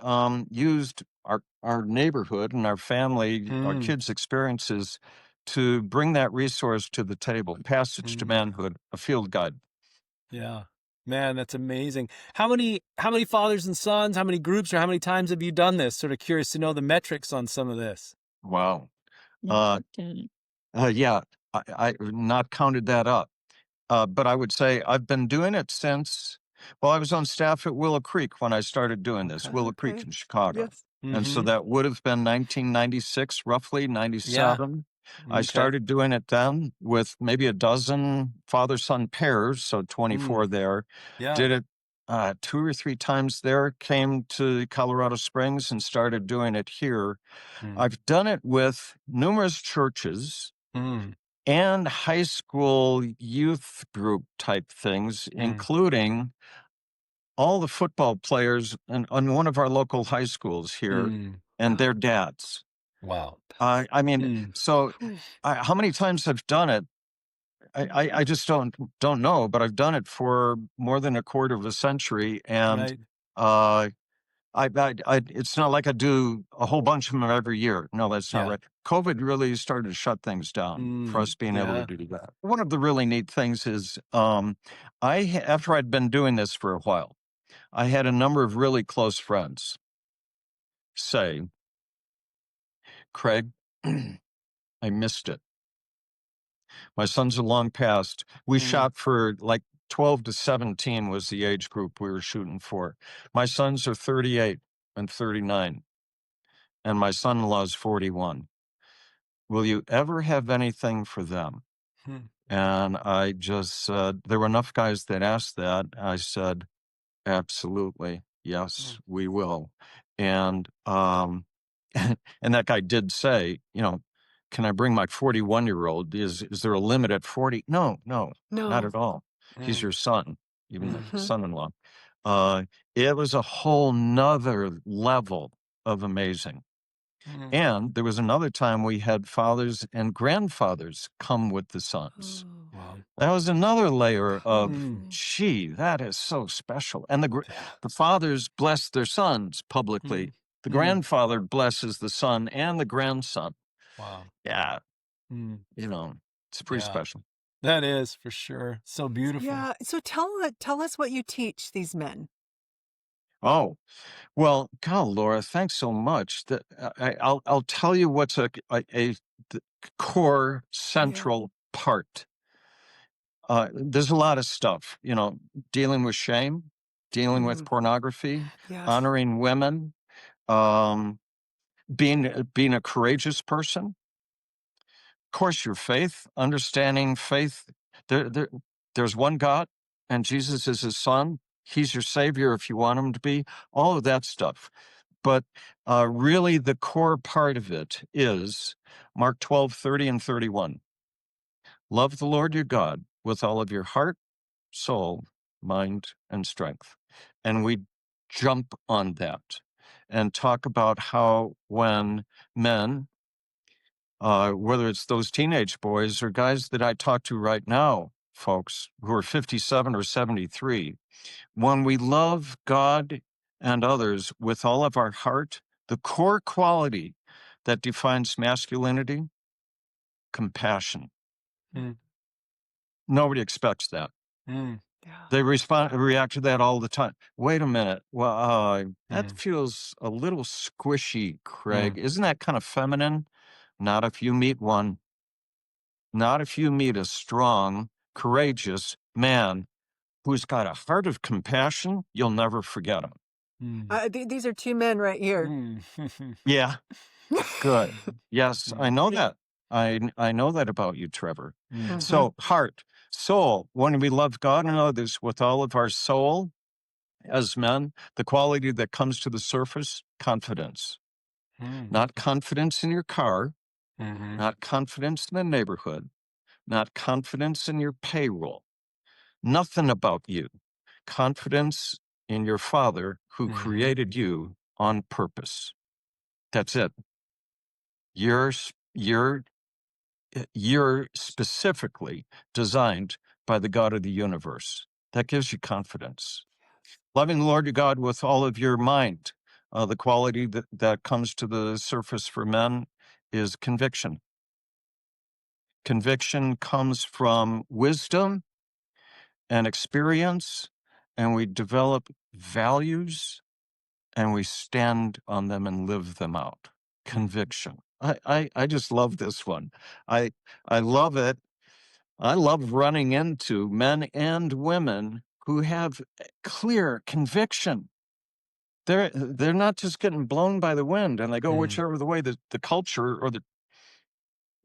used our neighborhood and our family, our kids' experiences to bring that resource to the table. Passage to Manhood, a field guide.
Yeah. Man, that's amazing. How many fathers and sons, how many groups, or how many times have you done this? Sort of curious to know the metrics on some of this.
Wow.
Okay.
Yeah, I not counted that up. But I would say I've been doing it since, I was on staff at Willow Creek when I started doing this, Willow Creek in Chicago.
Yes.
And so that would have been 1996, roughly 97. I started doing it then with maybe a dozen father-son pairs, so 24 there.
Yeah.
Did it 2 or 3 times there, came to Colorado Springs and started doing it here. I've done it with numerous churches and high school youth group type things, including all the football players on one of our local high schools here and their dads.
Wow.
I mean, so how many times I've done it, I just don't know, but I've done it for more than a quarter of a century, and it's not like I do a whole bunch of them every year. No, that's not right. COVID really started to shut things down for us being able to do that. One of the really neat things is, after I'd been doing this for a while, I had a number of really close friends say, Craig, I missed it. My sons are long past. We shot for like 12 to 17 was the age group we were shooting for. My sons are 38 and 39, and my son-in-law is 41. Will you ever have anything for them? And I just said, there were enough guys that asked that. I said, absolutely. Yes, we will. And, and that guy did say, can I bring my 41-year-old? Is there a limit at 40? No, not at all. He's your son, even the son-in-law. It was a whole nother level of amazing. And there was another time we had fathers and grandfathers come with the sons.
Wow.
That was another layer of, gee, that is so special. And the fathers blessed their sons publicly. The grandfather blesses the son and the grandson.
Wow.
Yeah. It's pretty special.
That is for sure. So beautiful.
Yeah. So tell us what you teach these men.
Oh, well, God, Laura, thanks so much. I'll tell you what's the core central part. There's a lot of stuff, dealing with shame, dealing with pornography,
Yes.
honoring women, being a courageous person. Of course, your faith, understanding faith. There's one God, and Jesus is his son. He's your savior if you want him to be, all of that stuff. But really, the core part of it is Mark 12:30 and 31. Love the Lord your God with all of your heart, soul, mind, and strength. And we jump on that and talk about how when men, whether it's those teenage boys or guys that I talk to right now, folks who are 57 or 73, when we love God and others with all of our heart, the core quality that defines masculinity, compassion.
Mm.
Nobody expects that.
Mm.
They react to that all the time. Wait a minute. Well, that feels a little squishy, Craig. Isn't that kind of feminine? Not if you meet one. Not if you meet a strong, courageous man who's got a heart of compassion. You'll never forget him.
These are two men right here.
Yeah. Good. Yes, I know that. I know that about you, Trevor. So heart, soul, when we love God and others with all of our soul as men, the quality that comes to the surface, confidence. Not confidence in your car, not confidence in the neighborhood, not confidence in your payroll, nothing about you. Confidence in your Father who created you on purpose. That's it. You're specifically designed by the God of the universe. That gives you confidence. Loving the Lord your God with all of your mind. The quality that comes to the surface for men is conviction. Conviction comes from wisdom and experience, and we develop values and we stand on them and live them out. Conviction. I just love this one. I love it. I love running into men and women who have clear conviction. They're not just getting blown by the wind and they go whichever the way the culture or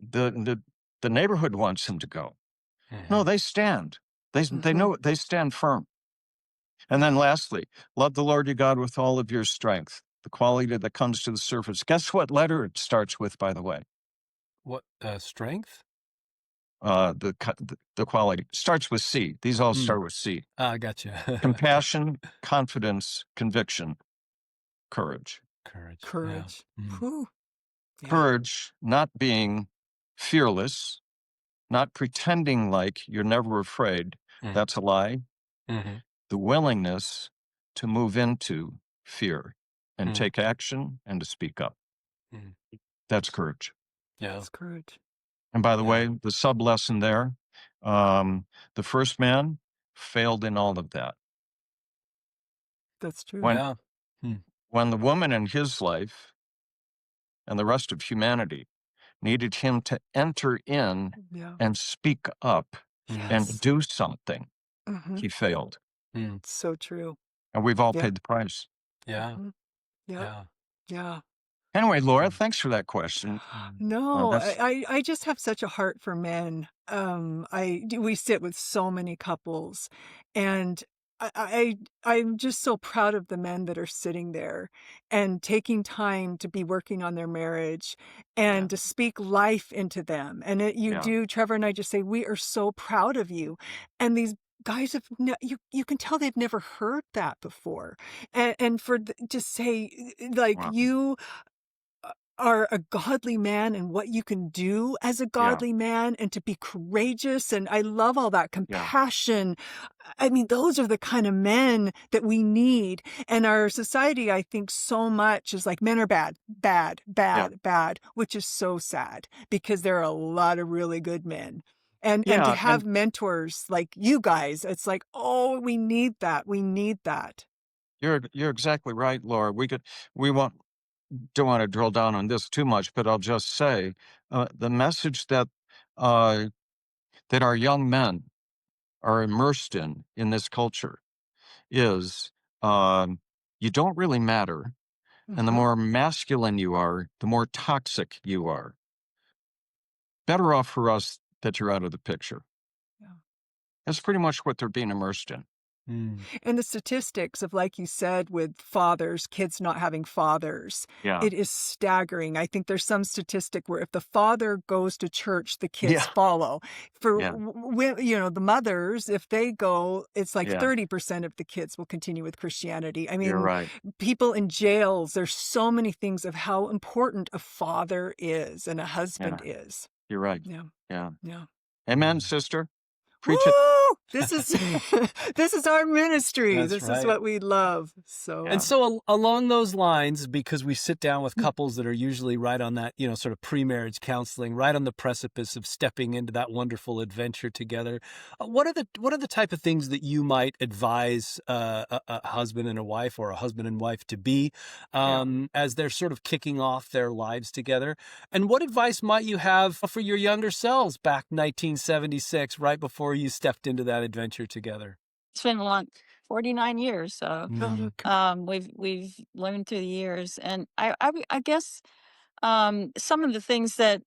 the neighborhood wants them to go. No, they stand. They know they stand firm. And then lastly, love the Lord your God with all of your strength, the quality that comes to the surface. Guess what letter it starts with, by the way?
What, strength?
The quality starts with C. These all start with C.
Gotcha.
Compassion, confidence, conviction, courage.
Courage.
Yeah.
Courage, not being fearless, not pretending like you're never afraid. That's a lie. The willingness to move into fear and take action and to speak up. That's courage.
Yeah.
That's courage.
And by the way, the sub lesson there, the first man failed in all of that.
That's true.
When the woman in his life and the rest of humanity needed him to enter in and speak up and do something, he failed.
So true.
And we've all paid the price.
Yeah.
Yeah.
Anyway, Laura, thanks for that question.
No, I just have such a heart for men. We sit with so many couples, and I'm just so proud of the men that are sitting there and taking time to be working on their marriage and to speak life into them. And do, Trevor and I just say, we are so proud of you. And these guys have you can tell they've never heard that before, and to say like you are a godly man and what you can do as a godly man and to be courageous. And I love all that compassion. I mean, those are the kind of men that we need. And our society, I think so much is like men are bad, bad, which is so sad because there are a lot of really good men. And to
Yeah,
have mentors like you guys, it's like, oh, we need that. We need that.
you're exactly right, Laura. Don't want to drill down on this too much, but I'll just say the message that that our young men are immersed in this culture is you don't really matter. And the more masculine you are, the more toxic you are. Better off for us that you're out of the picture.
Yeah.
That's pretty much what they're being immersed in.
And the statistics of, like you said, with fathers, kids not having fathers, it is staggering. I think there's some statistic where if the father goes to church, the kids follow. For, the mothers, if they go, it's like 30% of the kids will continue with Christianity. I mean,
You're right.
People in jails, there's so many things of how important a father is and a husband is.
You're right.
Yeah.
Amen, sister. Preach
Woo!
it.
This is our ministry.
That's
this
right.
is what we love. So
And so along those lines, because we sit down with couples that are usually right on that, sort of pre-marriage counseling, right on the precipice of stepping into that wonderful adventure together. What are the type of things that you might advise a husband and a wife, or a husband and wife to be as they're sort of kicking off their lives together? And what advice might you have for your younger selves back 1976, right before you stepped into that adventure together?
It's been a long 49 years, so we've learned through the years, and I guess some of the things that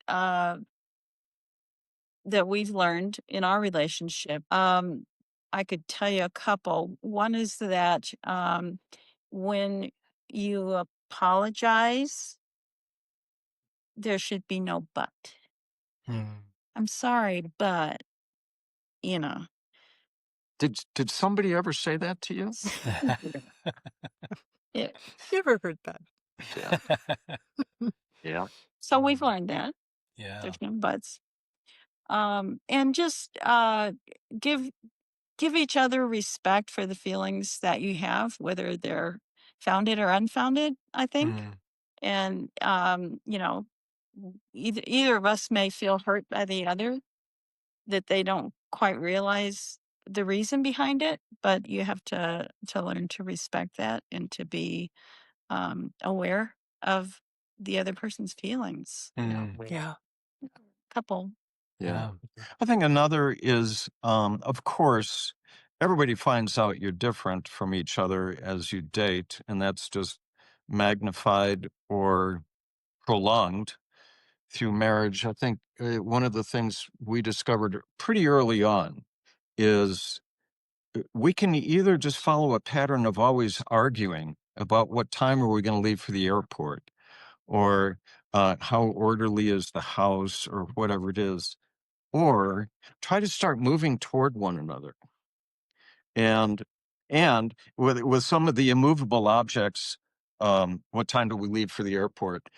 we've learned in our relationship, I could tell you a couple. One is that when you apologize, there should be no but. I'm sorry, but
Did somebody ever say that to you?
never heard that.
Yeah.
So we've learned that.
Yeah.
There's no buts. And just give each other respect for the feelings that you have, whether they're founded or unfounded, I think. And either of us may feel hurt by the other, that they don't quite realize the reason behind it, but you have to learn to respect that and to be aware of the other person's feelings.
Yeah.
Couple.
Yeah. I think another is, of course, everybody finds out you're different from each other as you date, and that's just magnified or prolonged through marriage. I think one of the things we discovered pretty early on is we can either just follow a pattern of always arguing about what time are we going to leave for the airport, or how orderly is the house, or whatever it is, or try to start moving toward one another. And with some of the immovable objects, what time do we leave for the airport?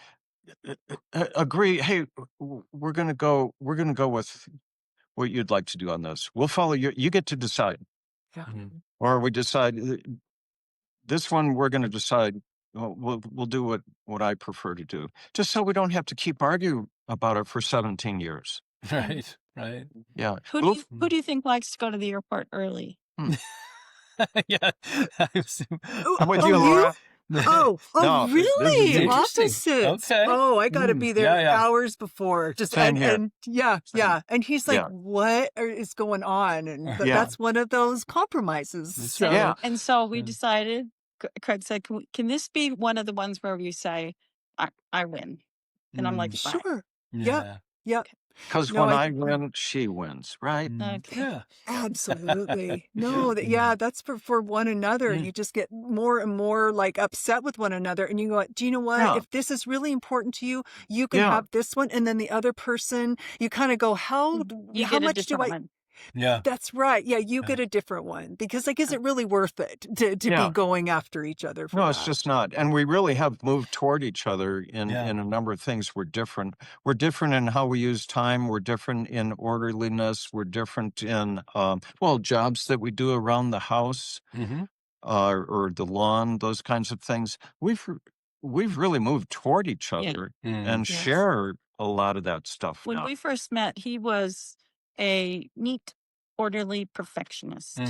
Agree, hey, we're gonna go with what you'd like to do on this. We'll follow you get to decide.
Yeah.
Or we decide this one, we're gonna decide, we'll do what I prefer to do, just so we don't have to keep arguing about it for 17 years.
Right.
Yeah.
Who do you think likes to go to the airport early?
Yeah. I assume.
I'm with you, Laura.
No, really?
interesting.
Opposites.
Okay.
Oh, I got to be there hours before. Just
Same here.
and And he's like, "What is going on?" And that's one of those compromises. So.
Yeah.
And so we decided. Craig said, "Can this be one of the ones where you say, I win?" And I'm like,
"Sure,
Yeah.
Because when I win, she wins, right?
Okay.
Yeah.
Absolutely. No, that's for one another. You just get more and more like upset with one another. And you go, do you know what?
Yeah.
If this is really important to you, you can have this one. And then the other person, you kind of go, how much do I?
One.
Yeah.
That's right. Yeah, you get a different one because is it really worth it to be going after each other?
No, it's just not. And we really have moved toward each other in a number of things. We're different. We're different in how we use time. We're different in orderliness. We're different in, jobs that we do around the house, or the lawn, those kinds of things. We've really moved toward each other and share a lot of that stuff
When
now.
we first met, he was a neat, orderly perfectionist,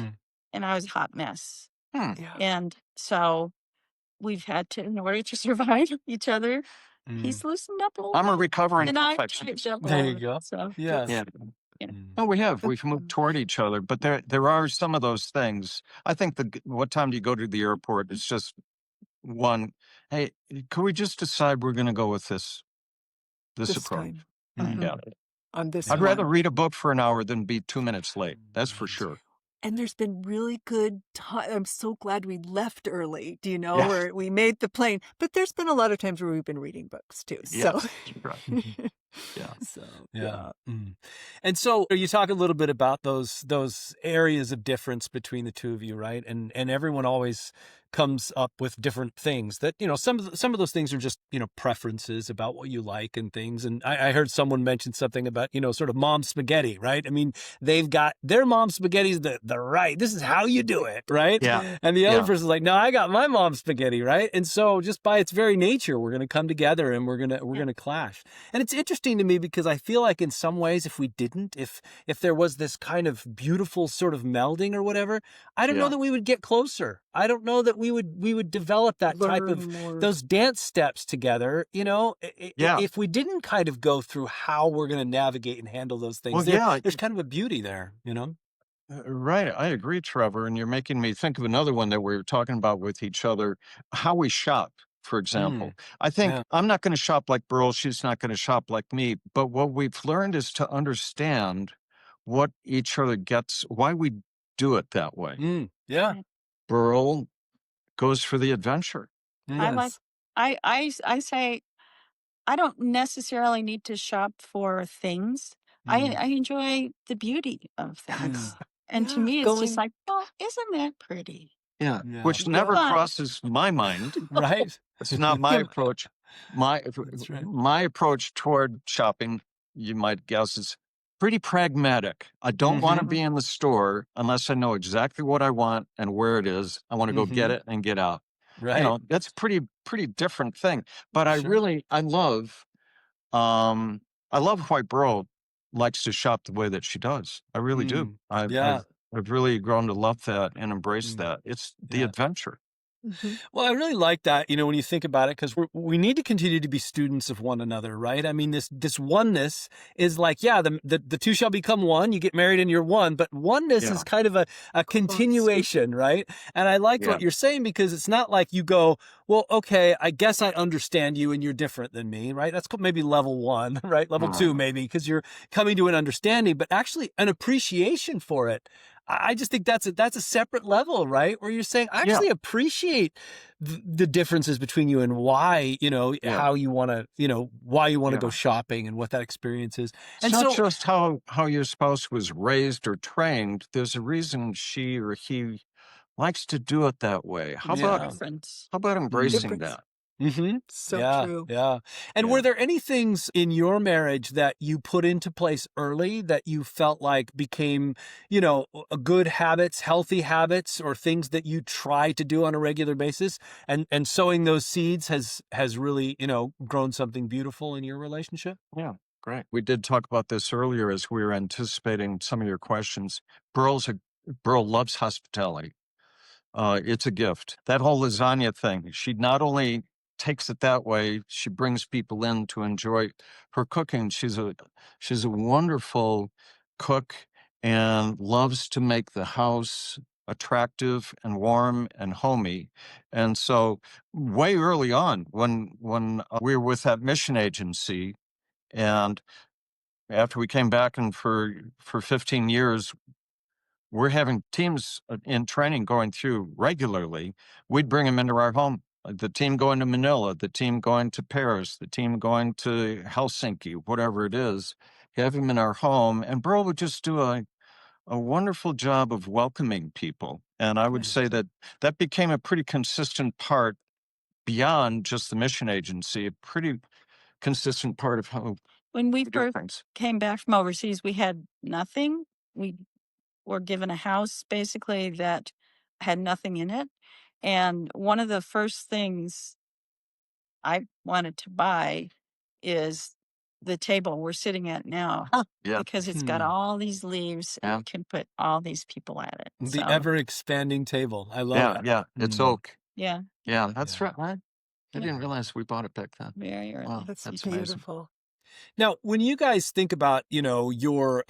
and I was a hot mess.
Yeah.
And so we've had to, in order to survive each other, he's loosened up a little
I'm a
bit,
recovering
and I
perfectionist.
tightened up a
There you
little.
go.
So
Yes.
Yeah.
yeah.
No, we've moved toward each other, but there are some of those things. I think what time do you go to the airport? It's just one. Hey, can we just decide we're going to go with this
This
approach?
time.
Yeah.
On this
I'd
one.
rather read a book for an hour than be 2 minutes late. That's for
Me
sure.
And there's been really good time. I'm so glad we left early, do you know,
Yeah.
or we made the plane. But there's been a lot of times where we've been reading books too. So,
Yes. Right. Yeah.
so
Yeah. And so you talk a little bit about those areas of difference between the two of you, right? And everyone always comes up with different things that, you know, some of those things are just, you know, preferences about what you like and things. And I heard someone mention something about, you know, sort of mom spaghetti, right? I mean, they've got their mom spaghetti's the right, this is how you do it, right?
Yeah.
And the other
Yeah.
person's like, no, I got my mom spaghetti, right? And so just by its very nature, we're going to come together and we're going to clash. And it's interesting to me because I feel like in some ways, if we didn't, if there was this kind of beautiful sort of melding or whatever, I don't know that we would get closer. I don't know that we would develop that type of those dance steps together, you know, if we didn't kind of go through how we're going to navigate and handle those things.
Well,
there's kind of a beauty there, you know?
Right. I agree, Trevor. And you're making me think of another one that we were talking about with each other, how we shop, for example. I think I'm not going to shop like Beryl. She's not going to shop like me. But what we've learned is to understand what each other gets, why we do it that way.
Yeah.
Beryl goes for the adventure.
Yes.
I say I don't necessarily need to shop for things. I enjoy the beauty of things. And to me, it's just like, oh, isn't that pretty?
Yeah. Which never crosses my mind.
Right.
It's not my approach.
That's right.
My approach toward shopping, you might guess, is pretty pragmatic. I don't want to be in the store unless I know exactly what I want and where it is. I want to go get it and get out.
Right.
You know, that's a pretty different thing. But I love why Beryl likes to shop the way that she does. I really do. I've really grown to love that and embrace that. It's the adventure.
Well, I really like that, you know, when you think about it, because we need to continue to be students of one another, right? I mean, this oneness is like, the two shall become one. You get married and you're one, but oneness is kind of a continuation, right? And I like what you're saying because it's not like you go, well, okay, I guess I understand you and you're different than me, right? That's maybe level 1, right? Level 2, maybe, because you're coming to an understanding, but actually an appreciation for it. I just think that's a separate level, right? Where you're saying, I actually appreciate the differences between you and why, you know, how you want to, you know, why you want to go shopping and what that experience is. And
it's not just how your spouse was raised or trained. There's a reason she or he likes to do it that way. How about embracing that?
So true.
Yeah. And were there any things in your marriage that you put into place early that you felt like became, you know, good habits, healthy habits, or things that you try to do on a regular basis? And sowing those seeds has really, you know, grown something beautiful in your relationship?
Yeah, great. We did talk about this earlier as we were anticipating some of your questions. Beryl loves hospitality. It's a gift. That whole lasagna thing, she not only takes it that way, she brings people in to enjoy her cooking. She's a wonderful cook and loves to make the house attractive and warm and homey. And so way early on when we were with that mission agency, and after we came back and for 15 years, we're having teams in training going through regularly. We'd bring them into our home. The team going to Manila, the team going to Paris, the team going to Helsinki, whatever it is, have them in our home. And Beryl would just do a wonderful job of welcoming people. And I would say that became a pretty consistent part beyond just the mission agency, a pretty consistent part of how
when we
we do
first
things.
came back from overseas, we had nothing. We were given a house basically that had nothing in it. And one of the first things I wanted to buy is the table we're sitting at now
Yeah.
because it's got all these leaves and
Yeah.
you can put all these people at it.
The
So,
ever expanding table. I love
Yeah.
it.
Yeah. It's oak.
yeah,
Yeah. That's
Yeah.
right. I didn't realize we bought it back then.
very early.
Wow.
That's
That's amazing.
beautiful.
Now, when you guys think about, your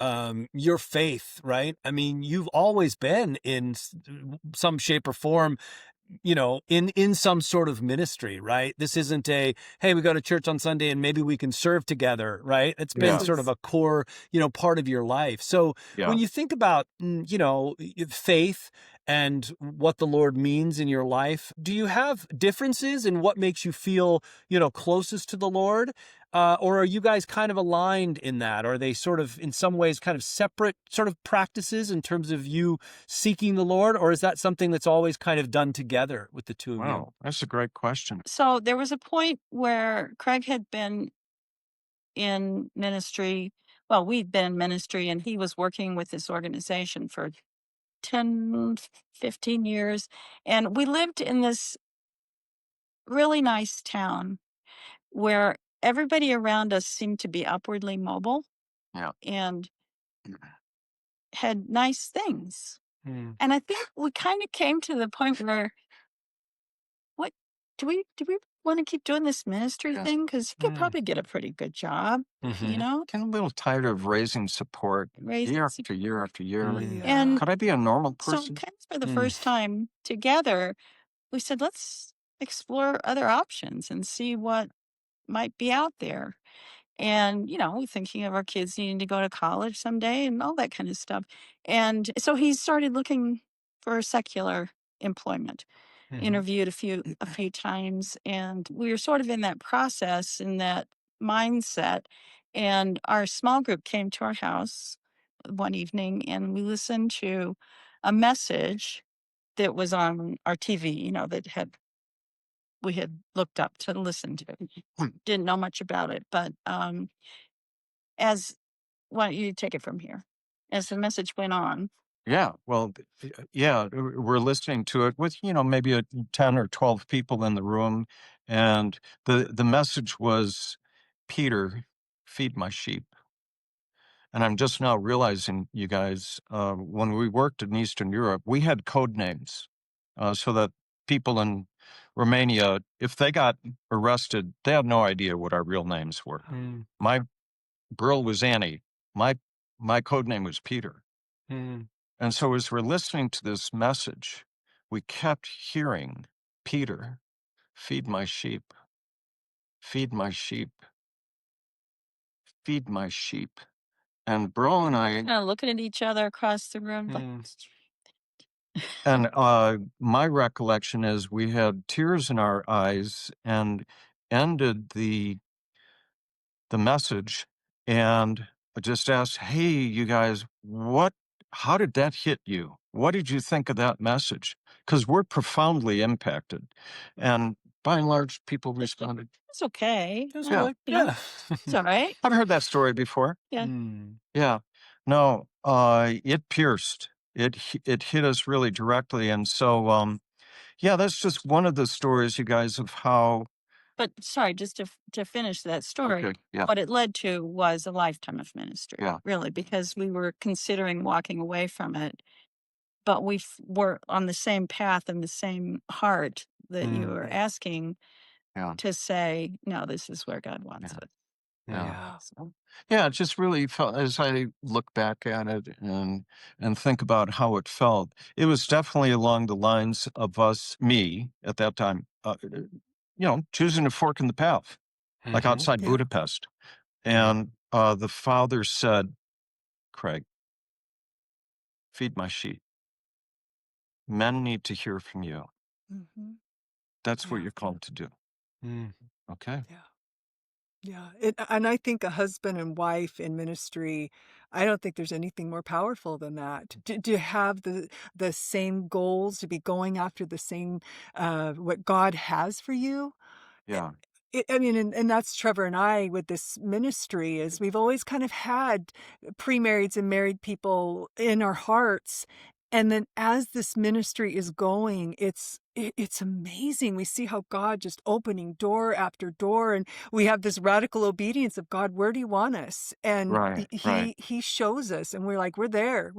faith, right? I mean, you've always been in some shape or form, in some sort of ministry, right? This isn't hey, we go to church on Sunday and maybe we can serve together, right? It's been
Yeah.
sort of a core, part of your life. So
Yeah.
when you think about, faith and what the Lord means in your life, do you have differences in what makes you feel, closest to the Lord? Or are you guys kind of aligned in that? Are they sort of, in some ways, kind of separate sort of practices in terms of you seeking the Lord? Or is that something that's always kind of done together with the two of you?
Wow. That's a great question.
So there was a point where Craig had been in ministry. Well, we'd been in ministry and he was working with this organization for 10, 15 years. And we lived in this really nice town where everybody around us seemed to be upwardly mobile.
Yeah.
And had nice things.
Mm.
And I think we kind of came to the point where, what do we want to keep doing this ministry thing? Because you could probably get a pretty good job,
Mm-hmm.
Getting a little tired of raising support year after year after year.
And
could I be a normal
so
person?
kind of for the first time together, we said, let's explore other options and see what might be out there. And, we're thinking of our kids needing to go to college someday and all that kind of stuff. And so he started looking for secular employment, interviewed a few times, and we were sort of in that process, in that mindset. And our small group came to our house one evening and we listened to a message that was on our TV, that we had looked up to listen to. Didn't know much about it, but why don't you take it from here? As the message went on.
Yeah. Well, yeah, we're listening to it with, maybe 10 or 12 people in the room. And the message was, Peter, feed my sheep. And I'm just now realizing, you guys, when we worked in Eastern Europe, we had code names so that people in Romania, if they got arrested, they had no idea what our real names were. My girl was Annie. My code name was Peter. And so as we're listening to this message, we kept hearing, Peter, feed my sheep, feed my sheep, feed my sheep. And Bro and I,
Kind of looking at each other across the room.
and my recollection is we had tears in our eyes and ended the message and just asked, hey, you guys, how did that hit you? What did you think of that message? Because we're profoundly impacted. And by and large, people responded.
It's okay.
It's
all right.
I've heard that story before.
Yeah.
Yeah. No, it pierced. It hit us really directly. And so, yeah, that's just one of the stories, you guys, of how.
But sorry, just to finish that story,
Okay, yeah.
what it led to was a lifetime of ministry, really, because we were considering walking away from it, but we were on the same path and the same heart that you were asking to say, no, this is where God wants us.
Yeah.
Yeah, it just really felt, as I look back at it and think about how it felt, it was definitely along the lines of me at that time, choosing a fork in the path, like outside Budapest. And the father said, Craig, feed my sheep. Men need to hear from you. That's what you're called to do. Okay.
Yeah. And I think a husband and wife in ministry, I don't think there's anything more powerful than that. To have the same goals, to be going after the same, what God has for you.
Yeah.
And that's Trevor and I with this ministry, is we've always kind of had pre-marrieds and married people in our hearts. And then as this ministry is going, it's it's amazing. We see how God just opening door after door, and we have this radical obedience of God. Where do you want us? And
Right, right.
he shows us, and we're like, we're there,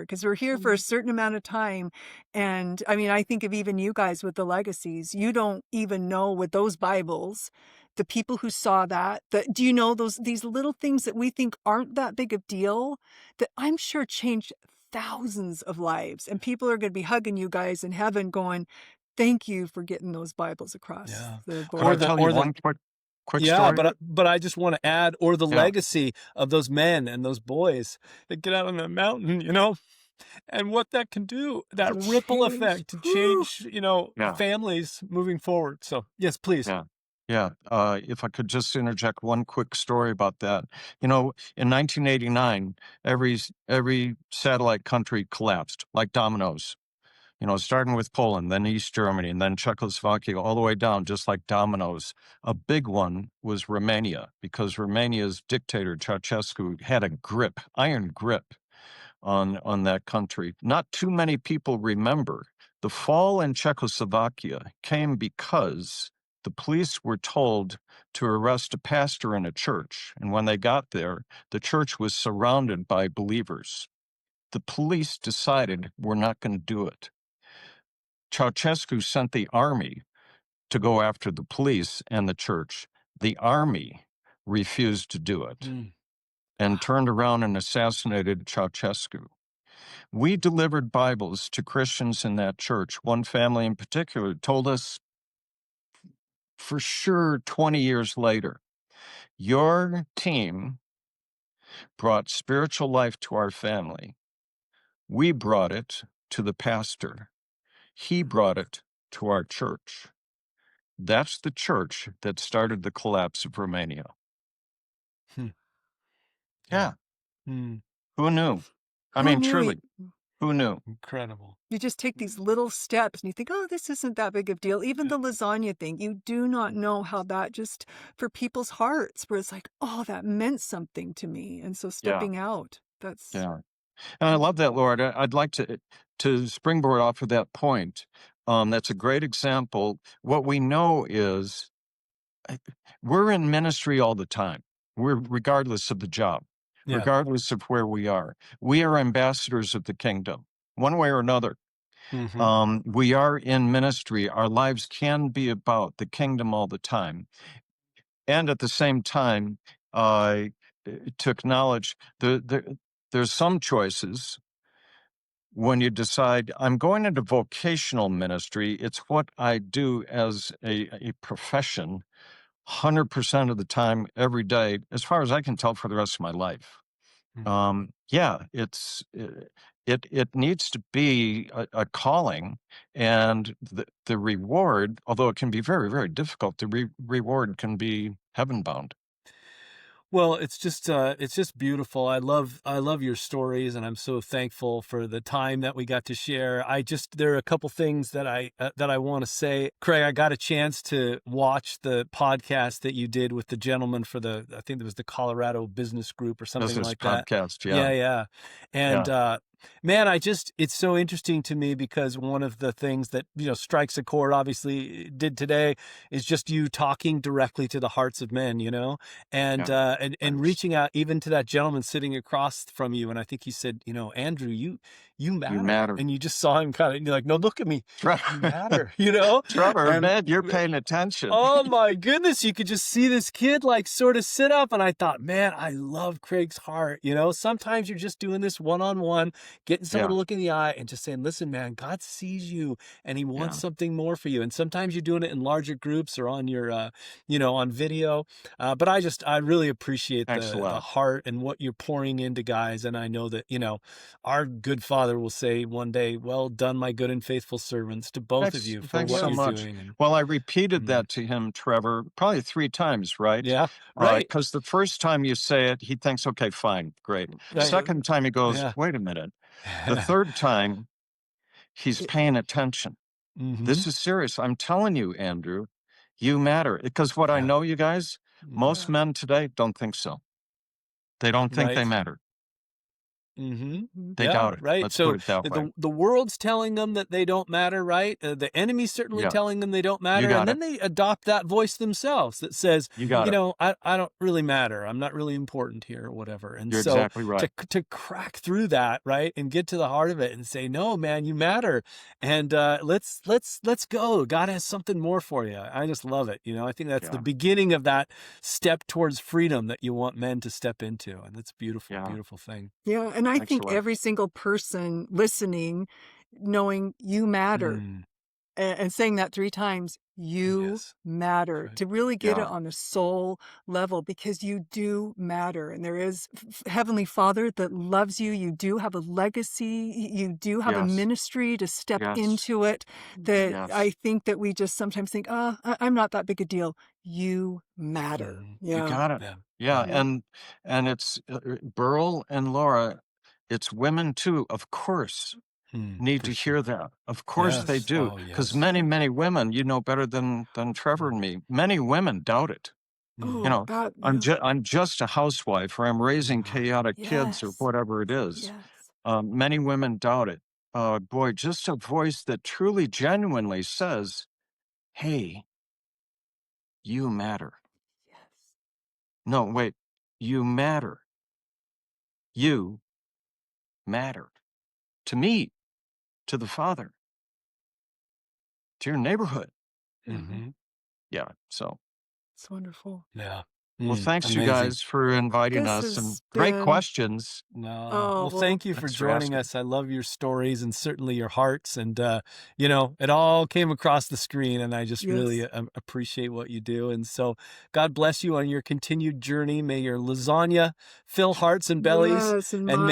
because we're here for a certain amount of time. And I mean, I think of even you guys with the Legacies. You don't even know with those Bibles, the people who saw that. Do you know these little things that we think aren't that big of deal, that I'm sure changed thousands of lives, and people are going to be hugging you guys in heaven, going, thank you for getting those Bibles across the
Could I
border.
tell you one quick
Yeah,
story?
but I just want to add, or the
Yeah.
legacy of those men and those boys that get out on the mountain, you know, and what that can do, that ripple effect to change, you know,
Yeah.
families moving forward. So yes, please.
Yeah. Yeah. If I could just interject one quick story about that. You know, in 1989, every satellite country collapsed like dominoes. You know, starting with Poland, then East Germany, and then Czechoslovakia, all the way down, just like dominoes. A big one was Romania, because Romania's dictator, Ceausescu, had a grip, iron grip on that country. Not too many people remember the fall in Czechoslovakia came because the police were told to arrest a pastor in a church. And when they got there, the church was surrounded by believers. The police decided, we're not going to do it. Ceausescu sent the army to go after the police and the church. The army refused to do it and turned around and assassinated Ceausescu. We delivered Bibles to Christians in that church. One family in particular told us for sure 20 years later, your team brought spiritual life to our family. We brought it to the pastor. He brought it to our church. That's the church that started the collapse of Romania. Yeah. Who knew? I mean, truly, who knew?
Incredible.
You just take these little steps and you think, oh, this isn't that big of a deal. Even the lasagna thing, you do not know how that just for people's hearts, where it's like, oh, that meant something to me. And so stepping out, that's...
Yeah. And I love that, Laura. I'd like to springboard off of that point. That's a great example. What we know is we're in ministry all the time. We're regardless of the job, regardless of where we are. We are ambassadors of the kingdom, one way or another. We are in ministry. Our lives can be about the kingdom all the time. And at the same time, to acknowledge there's some choices when you decide, I'm going into vocational ministry. It's what I do as a profession 100% of the time, every day, as far as I can tell, for the rest of my life. It needs to be a calling, and the reward, although it can be very, very difficult, the reward can be heaven bound.
Well, it's just beautiful. I love your stories, and I'm so thankful for the time that we got to share. There are a couple things that I want to say. Craig, I got a chance to watch the podcast that you did with the gentleman for I think it was the Colorado Business Group or something like that.
Podcast,
Yeah. And man, it's so interesting to me, because one of the things that, you know, strikes a chord, obviously did today, is just you talking directly to the hearts of men, you know, and reaching out even to that gentleman sitting across from you. And I think he said, you know, Andrew, you matter. And you just saw him kind of, you're like, no, look at me. You matter, you know?
Trevor, man, you're paying attention.
Oh my goodness. You could just see this kid like sort of sit up. And I thought, man, I love Craig's heart. You know, sometimes you're just doing this one-on-one, getting someone to look in the eye and just saying, listen, man, God sees you and he wants something more for you. And sometimes you're doing it in larger groups or on your, you know, on video. But I really appreciate the heart and what you're pouring into guys. And I know that, you know, our good Father will say one day, well done, my good and faithful servants, to both of you for what you're doing.
Well, I repeated that to him, Trevor, probably 3 times, right?
Yeah, right.
Because the first time you say it, he thinks, okay, fine, great. The second time he goes, wait a minute. The third time, he's paying attention. This is serious. I'm telling you, Andrew, you matter. Because what I know, you guys, most men today don't think so. They don't think they matter. They doubt it.
Right.
Let's
So
put it that way.
the world's telling them that they don't matter, right? The enemy's certainly telling them they don't matter.
got
And then they adopt that voice themselves that says,
You got it.
I don't really matter. I'm not really important here or whatever. And
You're
so
exactly right.
to crack through that, right, and get to the heart of it and say, no, man, you matter. And let's go. God has something more for you. I just love it. I think that's the beginning of that step towards freedom that you want men to step into. And that's a beautiful, beautiful thing.
Yeah. And I think every single person listening, knowing you matter and saying that 3 times, you matter,
right.
to really get it on a soul level, because you do matter. And there is Heavenly Father that loves you. You do have a legacy. You do have a ministry to step into it, that I think that we just sometimes think, I'm not that big a deal. You matter.
You got it. Yeah. And it's Beryl and Laura, it's women too, of course, need to hear that. Of course they do. Because many, many women, better than Trevor and me, many women doubt it. I'm just a housewife, or I'm raising chaotic kids, or whatever it is. Many women doubt it. Boy, just a voice that truly, genuinely says, hey, you matter. No, wait, you matter. You matter. To me, to the Father, to your neighborhood. Yeah, so.
It's wonderful.
Yeah.
Well, thanks
amazing.
you guys for inviting us, and great questions.
No. Well, thank you for joining us. I love your stories and certainly your hearts. And, it all came across the screen, and I just really appreciate what you do. And so God bless you on your continued journey. May your lasagna fill hearts and bellies, and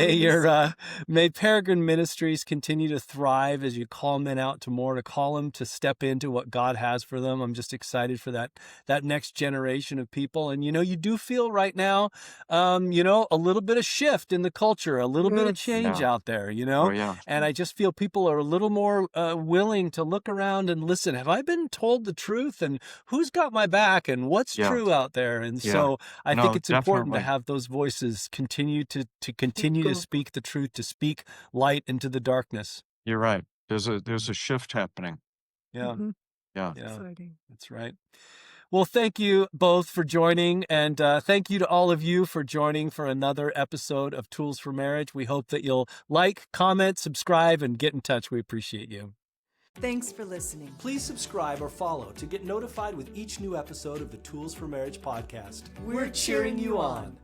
may Peregrine Ministries continue to thrive as you call men out to more, to call them to step into what God has for them. I'm just excited for that next generation of people. And, you do feel right now, a little bit of shift in the culture, a little bit of change out there, and I just feel people are a little more willing to look around and listen. Have I been told the truth, and who's got my back, and what's true out there? And so I think it's important to have those voices continue to speak the truth, to speak light into the darkness.
You're right. There's a shift happening.
Yeah.
Yeah.
Exciting.
That's right. Well, thank you both for joining, and thank you to all of you for joining for another episode of Tools for Marriage. We hope that you'll like, comment, subscribe, and get in touch. We appreciate you.
Thanks for listening.
Please subscribe or follow to get notified with each new episode of the Tools for Marriage podcast. We're cheering you on.